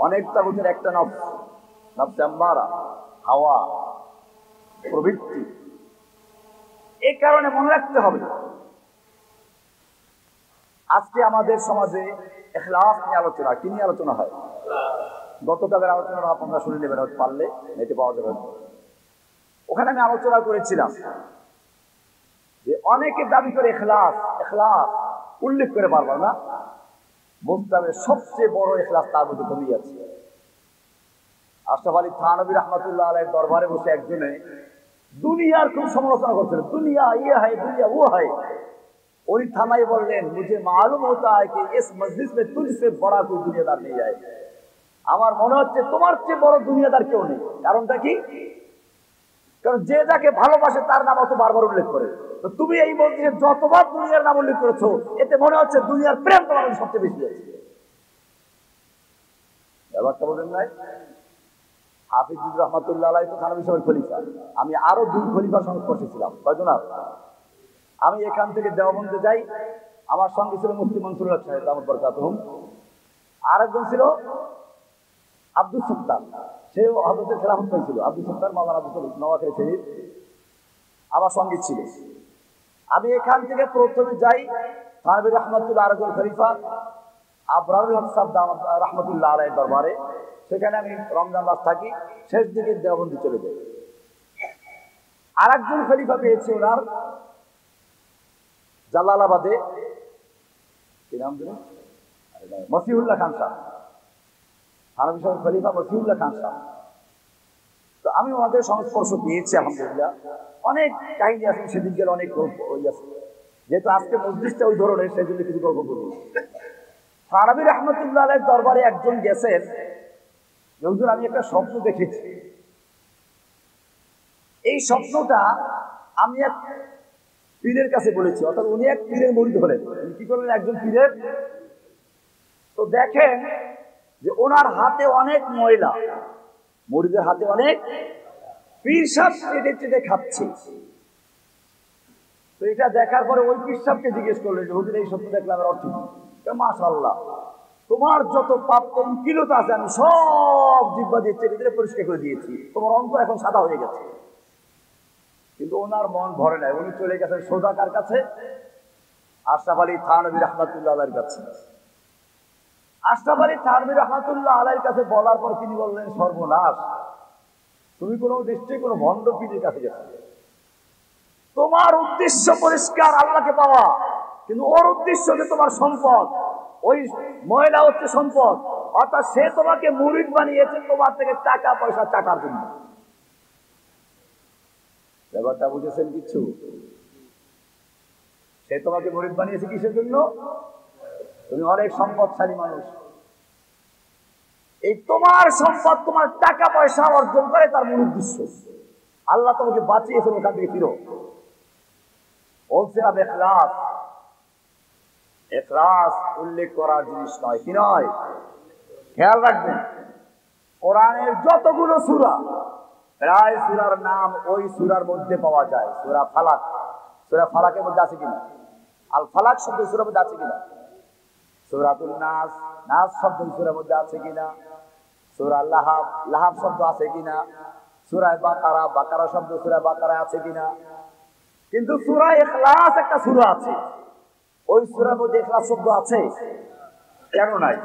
অনেক তাগুতের একটা নফস, নফসে আম্মারা, হাওয়া, প্রবৃত্তি। এই কারণে মনে রাখতে হবে, আজকে আমাদের সমাজে ইখলাস নিয়ে আলোচনা, কি নিয়ে আলোচনা হয়? গতকালের আলোচনা আপনারা শুনে নেবেন, পারলে নেটে পাওয়া যাবে। ওখানে আমি আলোচনা করেছিলাম যে অনেকে দাবি করে ইখলাস, ইখলাস উল্লেখ করে পারবার না। বলতে হবে সবচেয়ে বড় ইখলাস তার মধ্যে কমিয়ে আছে। আশরাফ আলী থানভী রাহমাতুল্লাহ আলাইহির দরবারে বসে একজনে দুনিয়ার খুব সমালোচনা করছিলেন, দুনিয়া ইয়ে হয়, দুনিয়া ও হয়। उन्हीं थामाई बोलें मुझे मालूम होता है कि इस मस्जिद में तुझसे बड़ा कोई दुनियादार नहीं है। আমার মনে হচ্ছে তোমার চেয়ে বড় দুনিয়াদার কেউ নেই। কারণটা কি? কারণ যে যাকে ভালোবাসে তার নাম অত বারবার উল্লেখ করে। তো তুমি এই মসজিদে যতবার দুনিয়ার নাম উল্লেখ করেছো, এতে মনে হচ্ছে দুনিয়ার প্রেম তোমার সবচেয়ে বেশি আছে। ব্যাপারটা বলেন নাই? হাফিজুর রহমাতুল্লাহ আলাইহি তো থানভী সাহেবের খলিফা। আমি আরো দুই খলিফার সংস্পর্শে ছিলাম। কয়জন? আমি এখান থেকে দেওবন্দে যাই, আমার সঙ্গে ছিল মুফতি মনসুরুল হক সাহেব দামাত বরকাতুহুম, আরেকজন ছিল আব্দুল সত্তার, সেও হযরতের খেলাফত পাইছিল। আব্দুল সত্তার মাওলানা আব্দুল নওয়াখের শহীদ আমার সঙ্গে ছিল। আমি এখান থেকে প্রথমে যাই থানভী রহমাতুল্লাহ আরেকজন খলিফা আবরারুল হক সাহেব দামাত রহমাতুল্লাহ আলাইহির দরবারে। সেখানে আমি রমজান মাস থাকি, শেষ দিকে দেওবন্দে চলে যাই। আরেকজন খলিফা পেয়েছি ওনার জালালাবাদে, কি নাম দিলেন? মসিহুল্লাহ খান সাহেব, থানভী সাহেবের খলিফা মসিহুল্লাহ খান সাহেব। তো আমি ওনাদের সংস্পর্শ পেয়েছি আলহামদুলিল্লাহ। অনেক কাহিনী আছে, সেদিন গেলে অনেক গল্প ওই আছে। যেহেতু আজকে মসজিদটা ওই ধরনের, সেই জন্য কিছু গল্প করি। থানভী রহমাতুল্লাহ আলাইহির দরবারে একজন গেছেন, হুজুর আমি একটা স্বপ্ন দেখেছি। এই স্বপ্নটা আমি এক পীরের কাছে বলেছি, অর্থাৎ উনি এক পীরের মুরিদ হলেন। উনি কি করলেন? একজন পীরের তো দেখেন যে ওনার হাতে অনেক ময়লা, মুরিদের হাতে অনেক, পীর সাহেব চেটে চেটে খাচ্ছে। তো এটা দেখার পরে ওই পীর সাহেবকে জিজ্ঞেস করলেন যে হুজুর এই সত্য দেখলাম অর্থ কি? মাশাআল্লাহ, তোমার যত পাপ কিলোতে আছে আমি সব জিহ্বা দিয়ে চেটে চেটে পরিষ্কার করে দিয়েছি, তোমার অন্তর এখন সাদা হয়ে গেছে। কিন্তু ওনার মন ভরে নাই, উনি চলে গেছেন সোজা কার কাছে? আশরাফ আলী থানভী রাহমাতুল্লাহ আলাইহির কাছে। আশরাফ আলী থানভী রাহমাতুল্লাহ আলাইহির কাছে বলার পর তিনি বললেন, সর্বনাশ, তুমি কোনো নিশ্চয়ই কোনো ভণ্ড পীরের কাছে গেছো। তোমার উদ্দেশ্য পরিষ্কার আল্লাহকে পাওয়া, কিন্তু ওর উদ্দেশ্য যে তোমার সম্পদ, ওই ময়লা হচ্ছে সম্পদ, অর্থাৎ সে তোমাকে মুরিদ বানিয়েছে তোমার থেকে টাকা পয়সা চাটার জন্য। ব্যাপারটা বুঝেছেন কিছু? সে তোমাকে মুরিদ বানিয়েছে কিসের জন্য? তুমি অনেক সম্পদশালী মানুষ, এই তোমার সম্পদ তোমার টাকা পয়সা অর্জন করে তার মূল উদ্দেশ্য। আল্লাহ তোমাকে বাঁচিয়েছেন ওখান থেকে ফিরো। বলছিলাম ইখলাস, ইখলাস উল্লেখ করার জিনিস নয়, কি নয়? খেয়াল রাখবেন, কোরআনের যতগুলো সূরা, প্রায় সূরার নাম ওই সূরার মধ্যে পাওয়া যায়। সূরা ফালাক, সূরা ফালাকের মধ্যে আছে কিনা? আল ফালাক শব্দ সূরার মধ্যে আছে কিনা? সূরাতুন নাস, নাস শব্দ সূরার মধ্যে আছে কিনা? সূরা লাহাব, লাহাব শব্দ আছে কিনা? সূরা বাকারা, বাকারা শব্দ সূরা বাকারায় আছে কিনা? কিন্তু সূরা ইখলাস একটা সূরা আছে, ওই সূরার মধ্যে ইখলাস শব্দ আছে কেন নাই?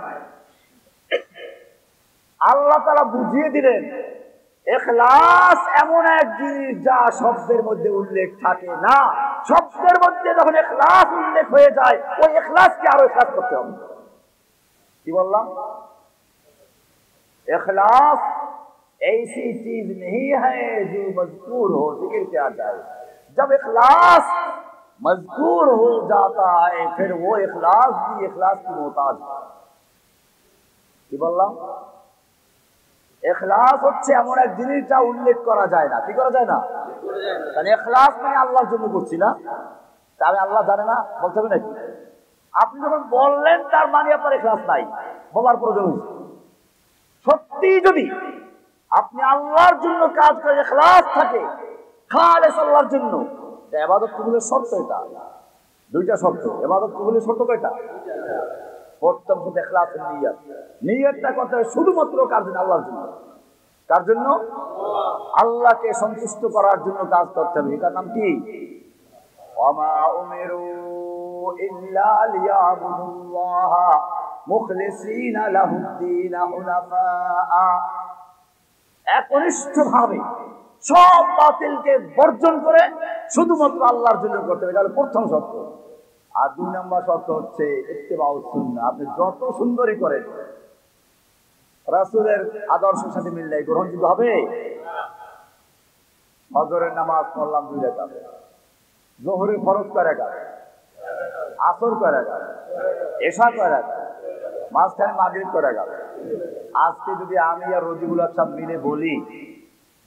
আল্লাহ তাআলা বুঝিয়ে দিলেন, ইখলাস এমন এক জিনিস যা শব্দের মধ্যে উল্লেখ থাকে না। শব্দের মধ্যে যখন ইখলাস উল্লেখ হয়ে যায়, ওই ইখলাসকে আরো ইখলাস করতে হবে। কি বললাম? इखलास ऐसी चीज नहीं है जो मजकूर हो जिक्र किया जाए। जब इखलास मजकूर हो जाता है फिर वो इखलास भी इखलास की मोहताज है। কি বললাম? ইখলাস হচ্ছে এমন এক জিনিস যা উল্লেখ করা যায় না। কি করা যায় না? তাহলে ইখলাস মানে আল্লাহর জন্য করছি না, তবে আল্লাহ জানে না বলতে হবে নাকি? আপনি যখন বললেন তার মানে আপনার ইখলাস নাই, বলার প্রয়োজন হয়েছে। সত্যি যদি আপনি আল্লাহর জন্য কাজ করে ইখলাস থাকে, খালেস আল্লাহর জন্য, ইবাদত কবুলের শর্ত এটা। দুইটা শর্ত, ইবাদত কবুলের শর্ত কয়টা? প্রথম হচ্ছে ইখলাসের নিয়ত। নিয়তটা করতে হবে শুধুমাত্র কার জন্য? আল্লাহর জন্য। কার জন্য? আল্লাহকে সন্তুষ্ট করার জন্য কাজ করতে হবে। এটার নাম কি? ওয়ামা উমিরু ইল্লা লিয়াবুদুল্লাহ মুখলিসিনা লাহুদ্দীন হুনাফা। একনিষ্ঠভাবে সব বাতিলকে বর্জন করে শুধুমাত্র আল্লাহর জন্য করতে হবে, এটা হলো প্রথম শর্ত। আর 2 নম্বর শর্ত হচ্ছে ইত্তেবাউস সুন্নাহ। আপনি যত সুন্দরী করেন, রাসূলের আদর্শের সাথে মিললে গ্রহণযোগ্য হবে? ফজরের নামাজ পড়লাম 2 রাকাত, যোহরের ফরজ কয় রাকাত, আসর কয় রাকাত, এশা কয় রাকাত, মাঝখানে মাগরিব কয় রাকাত। আজকে যদি আমি আর রজিবুল হক সাহেব মিলে বলি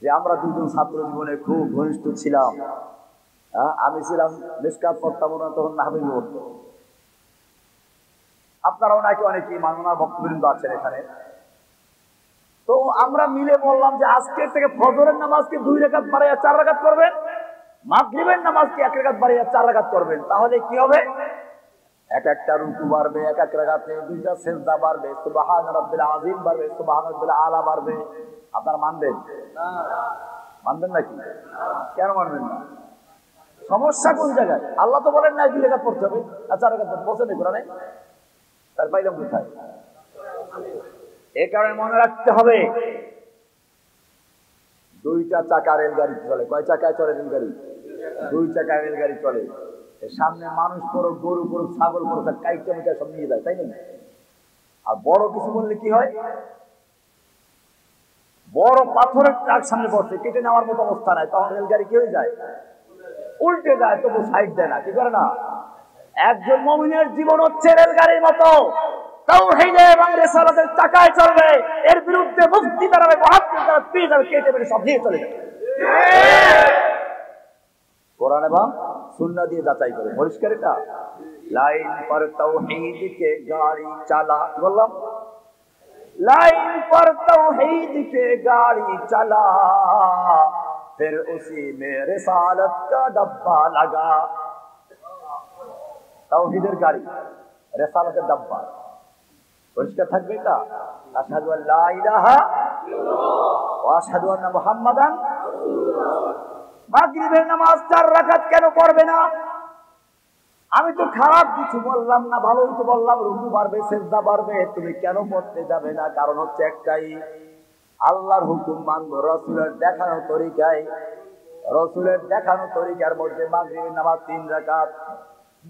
যে আমরা দুজন ছাত্র জীবনে খুব ঘনিষ্ঠ ছিলাম, আমি ছিলাম মিশকাত পড়তাম, না তখন নাহবি পড়তো, আপনারাও নাকি অনেকে মাননার ভক্তবৃন্দ আছেন এখানে, তো আমরা মিলে বললাম যে আজকের থেকে ফজরের নামাজকে 2 রাকাত বাড়াইয়া 4 রাকাত করবেন, মাগরিবের নামাজকে 1 রাকাত বাড়াইয়া 4 রাকাত করবেন। তাহলে কি হবে? এক একটা রুকু বাড়বে, এক এক রাকাতে 2টা সিজদা বাড়বে, সুবহান রাব্বিল আযীম বাড়বে, সুবহান রাব্বিল আলা বাড়বে। আপনারা মানবেন? মানবেন নাকি? কেন মানবেন না? সমস্যা কোন জায়গায়? আল্লাহ তো বলেন না 2 রাকাত পড়তে হবে আর 4 রাকাত বলছেন না কোরআনে, তার পাইলাম কোথায়? এই কারণে মনে রাখতে হবে, 2টা চাকা রেলগাড়ি চলে। কয় চাকায় চলে রেলগাড়ি? 2 চাকায় রেলগাড়ি চলে। সামনে মানুষ পড়ুক, গরু পড়ুক, ছাগল পড়ুক, কাইটা মিটা সব নিয়ে যায়, তাই না? আর বড় কিছু বললে কি হয়? বড় পাথরের ট্রাক সামনে পড়ছে, কেটে নেওয়ার মতো অবস্থা নাই, তখন রেলগাড়ি কি হয়ে যায়? উল্টে যায়, তবু সাইড দেয় না। কি করে না? একজন মুমিনের জীবন হচ্ছে রেলগাড়ির মতো, তাওহীদ এবং রিসালাতের চাকায় চলবে, এর বিরুদ্ধে মুফতি দাঁড়াবে, মুহাদ্দিস দ্বারা পীর দ্বারা কেটে মেরে সব দিয়ে চলে যাবে। কোরআন এবং সুন্নাহ দিয়ে যাচাই করে পরিষ্কার। এটা लाइन पर तौहीद के गाड़ी चला, बोललाम लाइन पर तौहीद के गाड़ी चला, फिर उसी में रिसालत का डब्बा लगा। तौहीদের গাড়ি, রিসালাতের ডাব্বা পরিষ্কার থাকবে। এটা আশহাদু আল্লা ইলাহা ইল্লাল্লাহ ওয়া আশহাদু আন্না মুহাম্মাদান। মাগরিবের নামাজ 4 রাকাত কেন পড়বে না? আমি তো খারাপ কিছু বললাম না, ভালোই তো বললাম। রুকু বাড়বে, সিজদা বাড়বে, তুমি কেন পড়তে যাবে না? কারণ হচ্ছে একটাই, আল্লাহর হুকুম মানবো রাসূলের দেখানো তরিকায়। রাসূলের দেখানো তরিকার মধ্যে মাগরিবের নামাজ 3 রাকাত।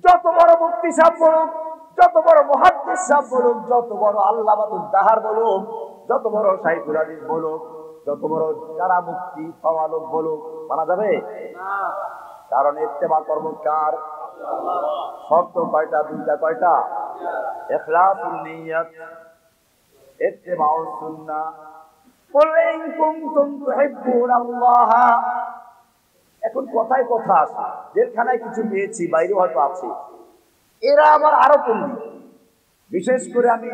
যত বড় মুফতি সাহেব বলুক, যত বড় মুহাদ্দিস সাহেব বলুক, যত বড় আল্লামাতুল দাহার বলুক, যত বড় শাইখুল হাদিস বলুক, যত বড় যারা মুফতি পাওয়া লোক বলুক, মানা যাবে না। কারণ ইত্তেবা করব কার? শর্ত কয়টা? 2টা। কয়টা? ইখলাসুন নিয়ত, ইত্তেবাউস সুন্নাহ। কুল ইন কুনতুম তুহিব্বুনাল্লাহ। এখন কথায় কথা আসে, জেলখানায় কিছু পেয়েছি, বাইরে হয়তো আছে। এরা আবার আরো পণ্ডিত। বিশেষ করে আমি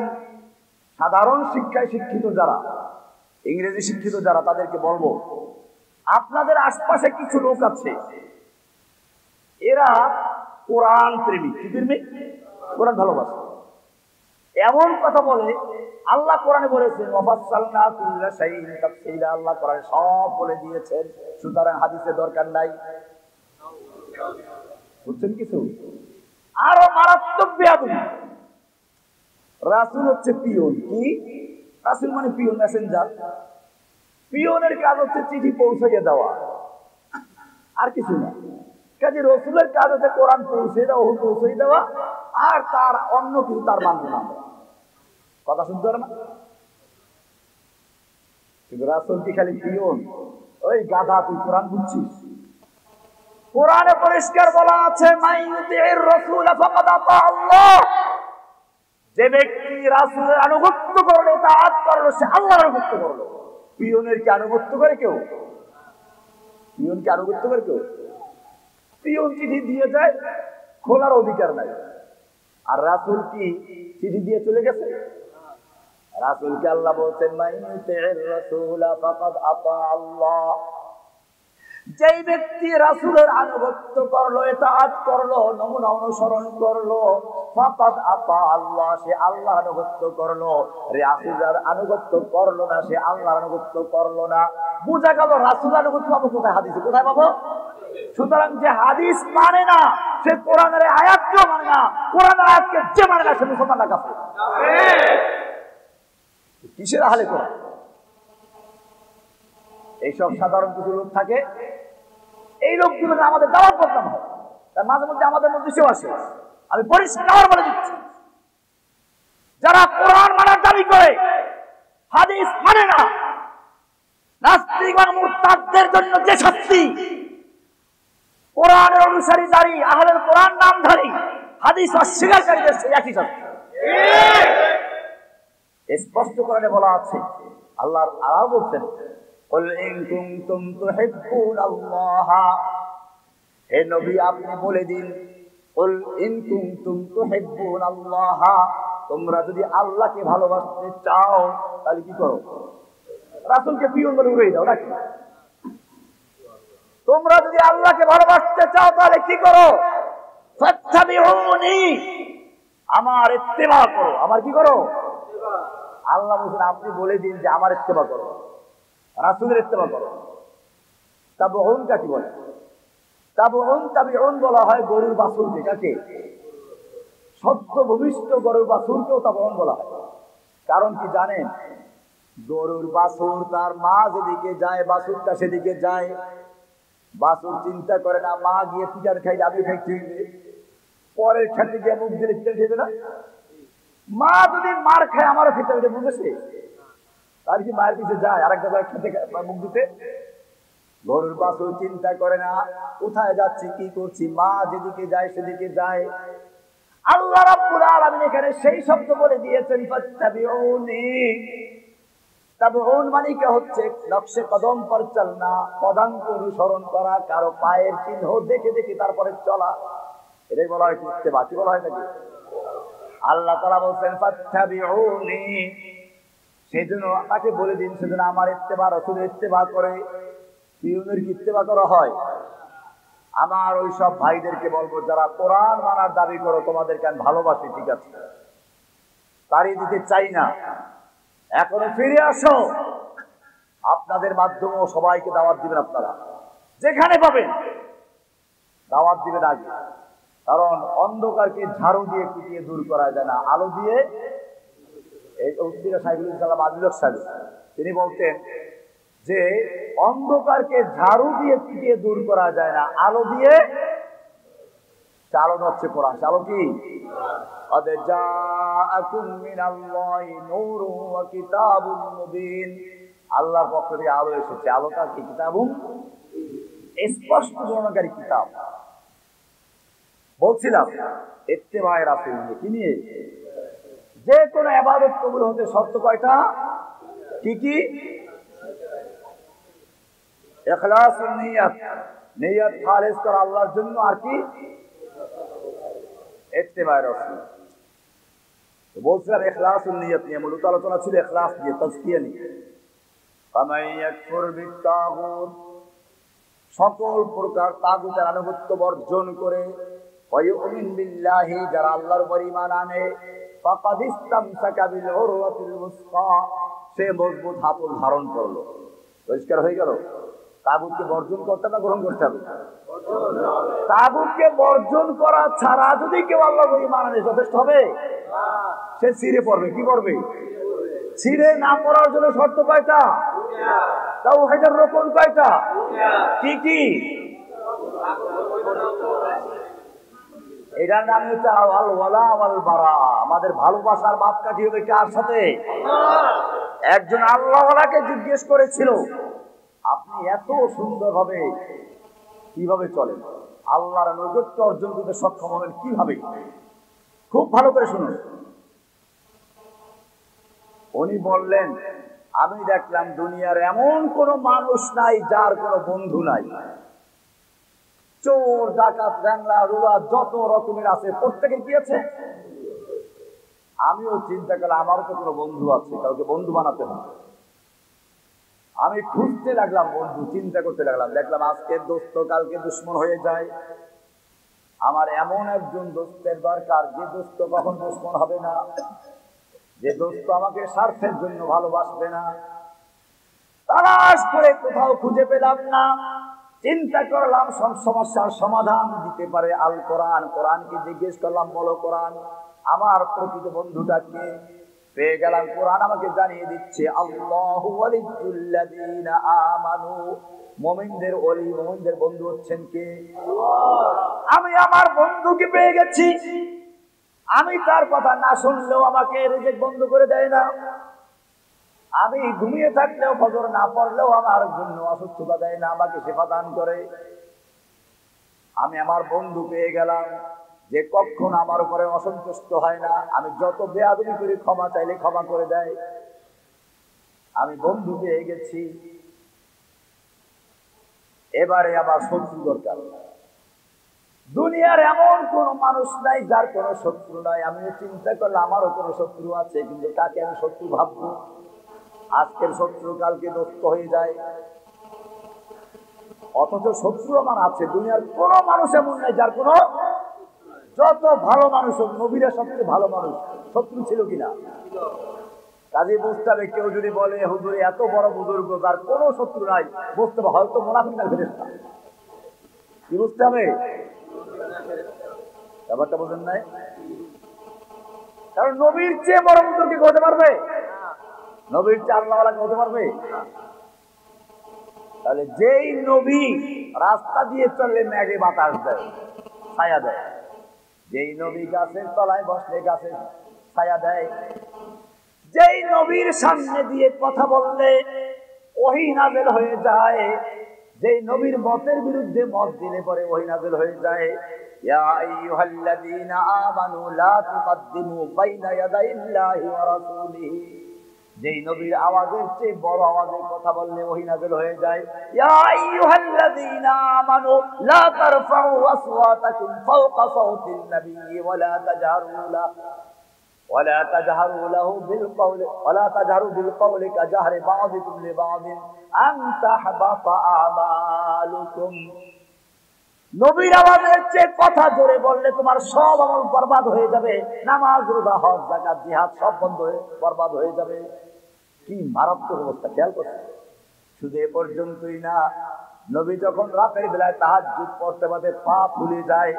সাধারণ শিক্ষায় শিক্ষিত যারা, ইংরেজি শিক্ষিত যারা, তাদেরকে বলবো, আপনাদের আশপাশে কিছু লোক আছে, এরা কোরআন প্রেমিক। কি প্রেমিক? কোরআন ভালোবাসে। এমন কথা বলে, আল্লাহ কোরআনে বলেছেন ওয়াফাসসালনা কুল্লা শাইইন তাফসীলা। আল্লাহ কোরআনে সব বলে দিয়েছেন, সুতরাং হাদিসের দরকার নাই। বুঝছেন কিছু? আরো মারাত্মক বেয়াদবি। রাসূল হচ্ছে পিয়ন। কি? রাসূল মানে পিয়ন, মেসেঞ্জার। পিয়নের কাজ হচ্ছে চিঠি পৌঁছাইয়ে দেওয়া, আর কিছু না। কাজে রাসূলের কাজ হচ্ছে কোরআন পৌঁছে দেওয়া, পৌঁছাই দেওয়া, আর তার অন্য কিছু তার মানব না। কথা শুনতে পারে না? কিন্তু রাসূল কি খালি পিয়ন? ওই গাধা, তুই কোরআন বুঝছিস? কোরআনে পরিষ্কার বলা আছে, মাইয়ুতির রাসূল ফাকাদ আতা আল্লাহ। যে ব্যক্তি রাসূলের আনুগত্য করলো, ইতাআত করলো, সে আল্লাহর আনুগত্য করলো। পিয়নের কি আনুগত্য করে কেউ? পিয়ন কি আনুগত্য করে কেউ? পিয়ন চিঠি দিয়ে যায়, খোলার অধিকার নাই। আর রাসূল কি চিঠি দিয়ে চলে গেছে? রাসূলকে আল্লাহ বলছেন মাইয়ুতির রাসূল ফাকাদ আতা আল্লাহ। যেই ব্যক্তি রাসূলের আনুগত্য করলো, ইতাআত করলো, নমুনা অনুসরণ করলো, ফাকাদ আতা আল্লাহ, সে আল্লাহর আনুগত্য করলো। রাসূলের আনুগত্য করলো না, সে আল্লাহর আনুগত্য করলো না। বুঝা গেল রাসূলের আনুগত্য পাবো কোথায়? হাদিসে। কোথায় পাবো? সুতরাং যে হাদিস মানে না, সে কোরআনের আয়াতকেও মানে না। কোরআনের আয়াতকে যে মানে না, সে মুসলমানরা কাফের। কিসের আহলে কোরআন? এইসব সাধারণ কিছু লোক থাকে, এই লোকগুলো আমাদের দাওয়াত বদনাম হয়, তার মাঝে মধ্যে আমাদের মধ্যে সেও আসে। আমি পরিষ্কার বলে দিচ্ছি, যারা কোরআন মানার দাবি করে হাদিস মানে না, নাস্তিক বা মুরতাদদের জন্য যে শাস্তি, কোরআনের অনুসারী দাঁড়ি, আহলে কোরআন নামধারী, হাদিস অস্বীকারীদের সেই একই শাস্তি। স্পষ্ট করে বলা আছে, আল্লাহর আল্লাহ বলছেন, কুল ইন কুনতুম তুহিব্বুনাল্লাহ। হে নবী, আপনি বলে দিন, কুল ইন কুনতুম তুহিব্বুনাল্লাহ, তোমরা যদি আল্লাহকে ভালোবাসতে চাও তাহলে কি করো? রাসূলকে পিয়ন বলে উড়িয়ে দাও নাকি? তোমরা যদি আল্লাহকে ভালোবাসতে চাও তাহলে কি করো? ফাত্তাবিউনি, আমার ইত্তেবা করো। আমার কি করো? আল্লাহ বলছেন আপনি বলে দিন যে আমার ইত্তেবা করো, রাসূলের ইত্তেবা করো। তাবউন কাকে বলে? তাবিউন বলা হয় গরুর বাছুরকে। কাকে? সত্য ভূমিষ্ঠ গরুর বাছুরকেও তাবউন বলা হয়। কারণ কি জানেন? গরুর বাছুর তার মা যেদিকে যায়, বাছুরটা সেদিকে যায়। বাছুর চিন্তা করে না মা গিয়ে পিটার খাইলে আমি খাইতে, পরের খেতে গিয়ে মুখ দিলে পিটার খেতে না। মা যদি মার খায় আমারও খেতে হবে, বুঝেছে? তার কি মায়ের পিছিয়ে যায় আরেকটা করে খেতে মুখ দিতে? গরুর বাছুর চিন্তা করে না কোথায় যাচ্ছি, কি করছি, মা যেদিকে যায় সেদিকে যায়। আল্লাহ রাব্বুল আলামিন এখানে সেই শব্দ বলে দিয়েছেন, ফাত্তাবিউনি। তাবউন মানে কি হচ্ছে নকশে কদম পর চলনা, পদাঙ্ক অনুসরণ করা, কারো পায়ের চিহ্ন দেখে দেখে তারপরে চলা। এটাই বলা হয় ইত্তেবা। কি বলা হয় নাকি? আল্লাহ তাআলা বলছেন ফাত্তাবিউনি, সেজন্য তাকে বলে দিন সেজন্য আমার ইত্তেবা, রাসূলের ইত্তেবা করে। পিয়নের কি ইত্তেবা করা হয়? আমার ওই সব ভাইদেরকে বলবো যারা কোরআন মানার দাবি করো, তোমাদেরকে আমি ভালোবাসি, ঠিক আছে, তাড়িয়ে দিতে চাই না, এখনো ফিরে আসো। আপনাদের মাধ্যমেও সবাইকে দাওয়াত দিবেন, আপনারা যেখানে পাবেন দাওয়াত দিবেন আগে। কারণ অন্ধকারকে ঝাড়ু দিয়ে কুটিয়ে দূর করা যায় না, আলো দিয়ে। এই উদ্দিন সাহেবুল ইসলাম আদিলক সাহেব তিনি বলতেন যে অন্ধকারকে ঝাড়ু দিয়ে কুটিয়ে দূর করা যায় না, আলো দিয়ে। চালন হচ্ছে কোরআন। চালো কি? قد جاءكم من الله نور وكتاب مبين, আল্লাহর পক্ষ থেকে আলো এসেছে। আলোটা কি? কিতাবুম, স্পষ্ট বর্ণনাকারী কিতাব। বলছিলাম ইত্তেবায়ে রাসূল নিয়ে, কি নিয়ে? যে কোনো ইবাদত কবুল হতে শর্ত কয়টা? কি কি? ইখলাসুন নিয়ত, নিয়ত খালিস করা আল্লাহর জন্য। আর কি? ইত্তেবায়ে রাসূল। তো বলছিলাম ইখলাসুন নিয়ত নিয়ে মূলত আলোচনা ছিল, ইখলাস নিয়ে, তাজকিয়া নিয়ে। ফামান ইয়াকফুর বিত্তাগুত, সকল প্রকার তাগুতের আনুগত্য বর্জন করে, ওয়ায়ুমিন বিল্লাহি, যারা আল্লাহর উপর ঈমান আনে, ফাকাদ ইসতামসাকা বিল উরওয়াতিল উসকা, সে মজবুত হাতল ধারণ করলো। পরিষ্কার হয়ে গেল? তাগুতকে বর্জন করতে হবে, গ্রহণ করতে হবে। তাগুতকে বর্জন করা ছাড়া যদি কেউ আল্লাহর উপর ঈমান আনে যথেষ্ট হবে? সে ছিঁড়ে পড়বে। কি করবে? ছিঁড়ে না পড়ার জন্য শর্ত কয়টা? তাওহীদের রকম কয়টা? কি কি? এটার নাম হচ্ছে আল ওয়ালা ওয়াল বারা। আমাদের ভালোবাসার মাপকাঠি হবে কার সাথে? একজন আল্লাহওয়ালাকে জিজ্ঞেস করেছিল, আপনি এত সুন্দরভাবে কিভাবে চলেন, আল্লাহর নৈকট্য অর্জন করতে সক্ষম হলেন কিভাবে? খুব ভালো করে শুনুন। উনি বললেন, আমি দেখলাম দুনিয়ার এমন কোন মানুষ নাই যার কোনো বন্ধু নাই। চোর, ডাকাত, র্যাংলা, রুলা যত রকমের আছে, প্রত্যেকের কি আছে? আমিও চিন্তা করলাম আমারও তো কোনো বন্ধু আছে, কাউকে বন্ধু বানাতে হবে। আমি খুঁজতে লাগলাম বন্ধু, চিন্তা করতে লাগলাম, দেখলাম আজকের দোস্ত কালকে দুশ্মন হয়ে যায়। আমার এমন একজন দোস্তের দরকার যে দোস্ত কখন দুশ্মন হবে না, যে দোস্ত আমাকে স্বার্থের জন্য ভালোবাসবে না। তালাশ করে কোথাও খুঁজে পেলাম না। চিন্তা করলাম সব সমস্যার সমাধান দিতে পারে আল কোরআন। কোরআনকে জিজ্ঞেস করলাম, বলো কোরআন আমার প্রকৃত বন্ধুটাকে। পেয়ে গেলাম, কোরআন আমাকে জানিয়ে দিচ্ছে আল্লাহু ওয়ালিয়্যুল্লাযীনা আমানু, মুমিনদের ওলি, মুমিনদের বন্ধু হচ্ছেন কে? আমি আমার বন্ধুকে পেয়ে গেছি। আমি তার কথা না শুনলেও আমাকে রিজিক বন্ধ করে দেয় না। আমি ঘুমিয়ে থাকলেও, ফজর না পড়লেও আমার জন্য অসুস্থতা দেয় না, আমাকে সেবা দান করে। আমি আমার বন্ধু পেয়ে গেলাম যে কখনো আমার উপরে অসন্তুষ্ট হয় না। আমি যত বেয়াদবি করি ক্ষমা চাইলে ক্ষমা করে দেয়। আমি বন্ধু পেয়ে গেছি। এবারে আমার শত্রু দরকার। দুনিয়ার এমন কোন মানুষ নাই যার কোনো শত্রু নাই। আমিও চিন্তা করলে আমারও কোনো শত্রু আছে, কিন্তু তাকে আমি শত্রু ভাববো। আজকের শত্রু কালকে দোস্ত হয়ে যায়। অথচ শত্রু আমার আছে। দুনিয়ার কোন মানুষ এমন নাই যার কোনো, যত ভালো মানুষ হোক, নবীরা সবচেয়ে ভালো মানুষ, শত্রু ছিল কিনা? কাজে বুঝতে হবে, কেউ যদি বলে হুজুর এত বড় বুজুর্গ যার কোনো শত্রু নাই, বুঝতে হবে হয়তো মুনাফিক না ফেরেশতা। কি বুঝতে হবে? ব্যাপারটা বোঝেন নাই? কারণ নবীর চেয়ে বড় বুজুর্গ কি হতে পারবে? নবীর চেয়ে আল্লাহওয়ালা হতে পারবে? তাহলে যেই নবী রাস্তা দিয়ে চললে মেঘে বাতাস দেয়, ছায়া দেয়, যেই নবী গাছের তলায় বসলে গাছের ছায়া দেয়, যেই নবীর সামনে দিয়ে কথা বললে ওহী নাযিল হয়ে যায়, যেই নবীর মতের বিরুদ্ধে মত দিলে পরে ওহী নাযিল হয়ে যায়। ইয়া আইয়ুহাল্লাযীনা আমানু লা তুকদ্দিমু বাইনা ইয়াদাইল্লাহি ওয়া রাসূলিহি, যেই নবীর আওয়াজের চেয়ে বড় আওয়াজে কথা বললে ওহী নাযিল হয়ে যায়। ইয়া আইয়ুহাল্লাযীনা আমানু লা তারফাউ আসওয়াতাকুম ফাওকা সাওতিন নাবিয়্যি ওয়ালা তাজহারু লাহু বিল কওলি ওয়ালা তাজহারু বিল কওলি কাজহরি বা'দিকুম লিবা'দিন আন তাহবাতা আমালুকুম। নবীর আওয়াজের চেয়ে কথা জোরে বললে তোমার সব আমল বরবাদ হয়ে যাবে, নামাজ রোজা হজ যাকাত জিহাদ সব বন্ধ হয়ে বরবাদ হয়ে যাবে। কি মারাত্মক অবস্থা, খেয়াল করছে। শুধু এ পর্যন্তই না, নবী যখন রাতের বেলায় তাহাজ্জুদ পড়তে পড়তে পা ফুলে যায়,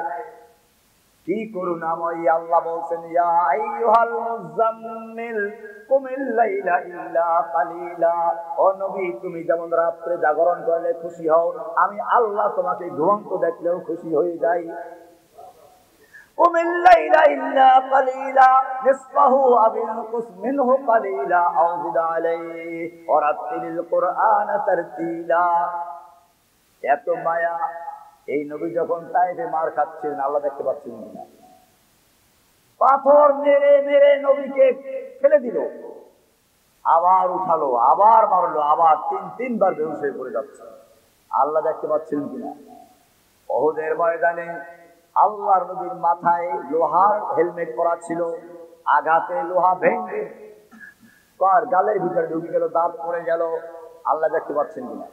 কি করুণাময়ী আল্লাহ বলছেন, ইয়া আইয়ুহাল মুযাম্মিল কুমিল লাইলা ইল্লা কালিলা। ও নবী, তুমি যেমন রাত্রে জাগরণ করলে খুশি হও, আমি আল্লাহ তোমাকে ঘুমন্ত দেখলেও খুশি হয়ে যাই। কুমিল লাইলা ইল্লা কালিলা নিসফাহু আও ইনকুস মিনহু কালিলা আও জিদ আলাইহি ওয়া রাত্তিলিল কুরআন তারতিলা। এত মায়া। এই নবী যখন তাইফে মার খাচ্ছিলেন, আল্লাহ দেখতে পাচ্ছিলেন কিনা? পাথর মেরে মেরে নবীকে ফেলে দিল, আবার উঠালো, আবার মারলো, আবার তিনবার বেহুশ হয়ে পড়ে যাচ্ছে। আল্লাহ দেখতে পাচ্ছিলেন কিনা? উহুদের ময়দানে আল্লাহর নবীর মাথায় লোহার হেলমেট পরা ছিল, আঘাতে লোহা ভেঙে গালের ভিতরে ঢুকে গেল, দাঁত পড়ে গেল। আল্লাহ দেখতে পাচ্ছেন কিনা?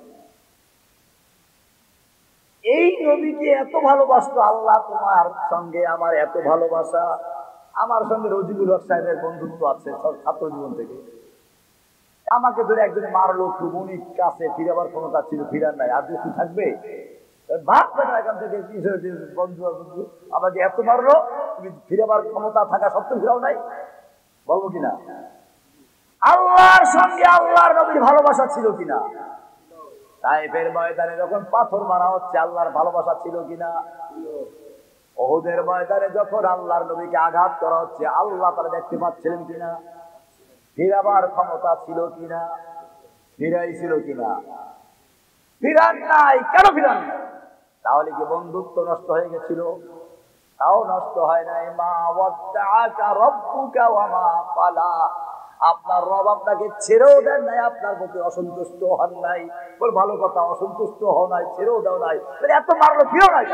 এই নবীকে এত ভালোবাসতো আল্লাহ। তোমার সঙ্গে আমার এত ভালোবাসা। আমার সঙ্গে রজিবুল হক সাহেবের বন্ধুত্ব আছে ছাত্র জীবন থেকে। আমাকে ধরে একজন মারলো, খুব উনির কাছে ফিরাবার ক্ষমতা ছিল, ফিরার নাই। আর কি থাকবে? ভাববে না এখান থেকে বন্ধু আমাকে এত মারলো, তুমি ফিরাবার ক্ষমতা থাকা সত্ত্বেও ফিরাও নাই, বলবো কিনা? আল্লাহর সঙ্গে আল্লাহর নবীর ভালোবাসা ছিল কিনা? তাইফের ময়দানে যখন পাথর মারা হচ্ছে, আল্লাহর ভালোবাসা ছিল কিনা? উহুদের ময়দানে যখন আল্লাহর নবীকে আঘাত করা হচ্ছে, আল্লাহ তারা দেখতে পাচ্ছিলেন কিনা? ফিরাবার ক্ষমতা ছিল কিনা? ফিরাইছিল কিনা? ফিরান নাই। কেন ফিরান নাই? তাহলে কি বন্ধুত্ব নষ্ট হয়ে গেছিল? তাও নষ্ট হয় নাই। মা ওয়াদ্দাআকা রাব্বুকা ওয়া মা ক্বালা। আপনার রব আপনাকে ছেড়েও দেন নাই, আপনার প্রতি অসন্তুষ্ট হন নাই। ভালো কথা, অসন্তুষ্ট হও নাই, ছেড়েও দেও নাই। এত মারলো, ফিরেও নাই।